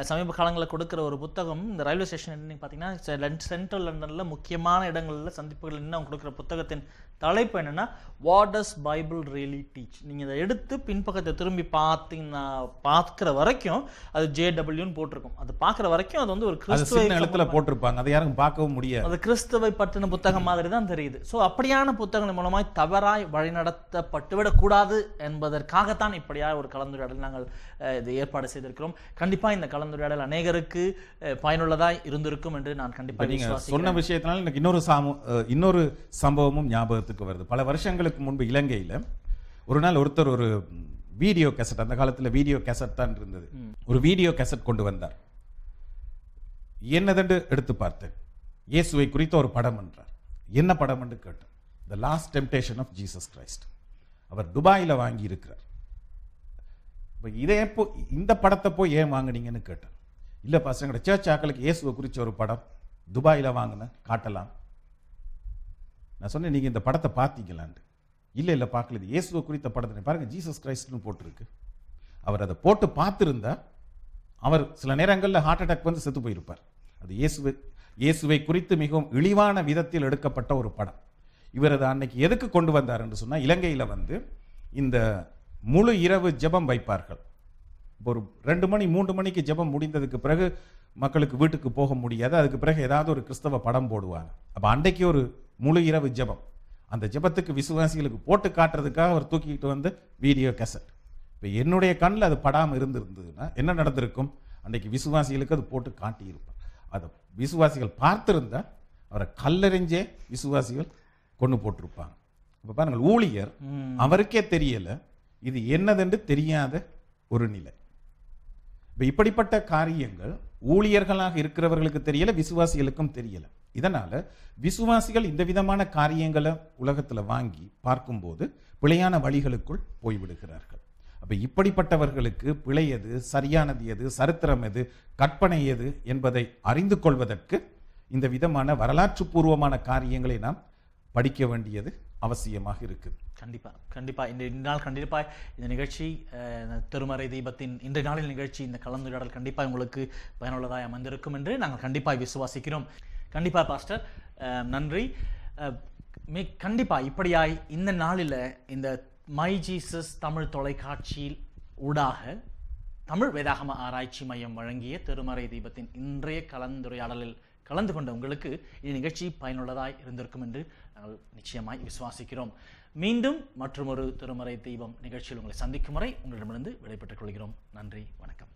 சமீப காலங்களில் கொடுக்குற ஒரு புத்தகம், இந்த ரயில்வே ஸ்டேஷன் என்னன்னு பார்த்தீங்கன்னா சென்ட்ரல் லண்டனில் முக்கியமான இடங்களில் சந்திப்புகள் என்ன அவங்க கொடுக்குற புத்தகத்தின் தலைப்பு என்னன்னா, what does Bible really teach. நீங்கள் இதை எடுத்து பின்பக்கத்தை திரும்பி பார்த்தீங்கன்னா பார்க்குற வரைக்கும் அது JWன்னு போட்டிருக்கும். அது பார்க்குற வரைக்கும் அது வந்து ஒரு கிறிஸ்துவ எழுத்துல போட்டிருப்பாங்க, அதை யாரும் பார்க்கவும் முடியாது. அது கிறிஸ்துவை பற்றின புத்தகம் மாதிரி தான் தெரியுது. ஸோ அப்படியான புத்தகங்கள் மூலமாய் தவறாய் வழிநடத்தப்பட்டுவிடக்கூடாது என்பதற்காகத்தான் இப்படியா ஒரு கலந்துரையாடல் நாங்கள் இது ஏற்பாடு செய்திருக்கிறோம். கண்டிப்பா இந்த கலந்துரையாடல் அநேகருக்கு பயனுள்ளதாய் இருந்திருக்கும் என்று நான் கண்டிப்பா விசுவாசிக்கிறேன். சொன்ன விஷயத்தினால எனக்கு இன்னொரு சம்பவமும் ஞாபகத்துக்கு வருது. பல வருஷங்களுக்கு முன்பு இலங்கையில ஒரு நாள் ஒருத்தர் ஒரு வீடியோ கேசட், அந்த காலத்துல வீடியோ கேசட் தான் இருந்தது, ஒரு வீடியோ கேசட் கொண்டு வந்தார். என்னதென்று எடுத்து பார்த்தேன். இயேசுவை குறித்த ஒரு படம் என்றார். என்ன படம் என்று கேட்டேன். The Last Temptation of Jesus Christ. அவர் துபாயில வாங்கி இருக்கிறார். இந்த படத்தை போய் ஏன் வாங்கினீங்கன்னு கேட்டேன். இல்ல பாஸ்டர், சர்ச் ஆக்களுக்கு இயேசுவை குறிச்ச ஒரு படம் துபாயில வாங்கின காட்டலாம். நான் சொன்னேன், நீங்க இந்த படத்தை பார்த்தீங்களான்னு. இல்ல பார்க்கல, இயேசுவை குறித்த படத்தை பாருங்க, ஜீசஸ் கிரைஸ்ட்னு போட்டிருக்கு. அவர் அதை போட்டு பார்த்திருந்தா அவர் சில நேரங்களில் ஹார்ட் அட்டாக் வந்து செத்து போயிருப்பார். அது இயேசுவை குறித்து மிகவும் இழிவான விதத்தில் எடுக்கப்பட்ட ஒரு படம். இவர் அதை அன்னைக்கு எதுக்கு கொண்டு வந்தார் என்று சொன்னா, இலங்கையில வந்து இந்த முழு இரவு ஜெபம் வைப்பார்கள். ஒரு 2 மணி 3 மணிக்கு ஜெபம் முடிந்ததுக்கு பிறகு மக்களுக்கு வீட்டுக்கு போக முடியாது. அதுக்கு பிறகு ஏதாவது ஒரு கிறிஸ்தவ படம் போடுவாங்க. அப்ப அன்றைக்கு ஒரு முழு இரவு ஜெபம். அந்த ஜெபத்துக்கு விசுவாசிகளுக்கு போட்டு காட்டுறதுக்காக அவர் தூக்கிட்டு வந்து வீடியோ கேசட். இப்போ என்னுடைய கண்ணில் அது படாமல் இருந்திருந்ததுன்னா என்ன நடந்திருக்கும்? அன்றைக்கு விசுவாசிகளுக்கு அது போட்டு காட்டியிருப்பார். அதை விசுவாசிகள் பார்த்திருந்தா அவரை கல்லெறிஞ்சே விசுவாசிகள் கொண்டு போட்டிருப்பாங்க. இப்போ பாருங்கள், ஊழியர் அவருக்கே தெரியல, இது என்னதென்று தெரியாத ஒரு நிலை. இப்போ இப்படிப்பட்ட காரியங்கள் ஊழியர்களாக இருக்கிறவர்களுக்கு தெரியல, விசுவாசிகளுக்கும் தெரியல. இதனால விசுவாசிகள் இந்த விதமான காரியங்களை உலகத்துல வாங்கி பார்க்கும்போது பிழையான வழிகளுக்குள் போய்விடுகிறார்கள். அப்ப இப்படிப்பட்டவர்களுக்கு பிழை எது, சரியானது எது, சரித்திரம் எது, கற்பனை எது என்பதை அறிந்து கொள்வதற்கு இந்த விதமான வரலாற்று பூர்வமான காரியங்களை நாம் படிக்க வேண்டியது அவசியமாக இருக்குது. கண்டிப்பா இந்த நாள் கண்டிப்பா இந்த நிகழ்ச்சி திருமறை தீபத்தின் இன்றைய நாளில் நிகழ்ச்சி, இந்த கலந்துரையாடல் கண்டிப்பா உங்களுக்கு பயனுள்ளதாக அமைந்திருக்கும் என்று நாங்கள் கண்டிப்பாக விசுவாசிக்கிறோம். கண்டிப்பா பாஸ்டர், நன்றி. கண்டிப்பா இப்படியாய் இந்த நாளில் இந்த மை ஜீசஸ் தமிழ் தொலைக்காட்சியில் ஊடாக தமிழ் வேதாகம ஆராய்ச்சி மையம் வழங்கிய திருமறை தீபத்தின் இன்றைய கலந்துரையாடலில் கலந்து கொண்ட உங்களுக்கு இந்த நிகழ்ச்சி பயனுள்ளதாய் இருந்திருக்கும் என்று நாங்கள் நிச்சயமாய் விசுவாசிக்கிறோம். மீண்டும் மற்றொரு திருமறை தீபம் நிகழ்ச்சியில் உங்களை சந்திக்கும் வரை உங்களிடமிருந்து விடைபெற்றுக் கொள்கிறோம். நன்றி, வணக்கம்.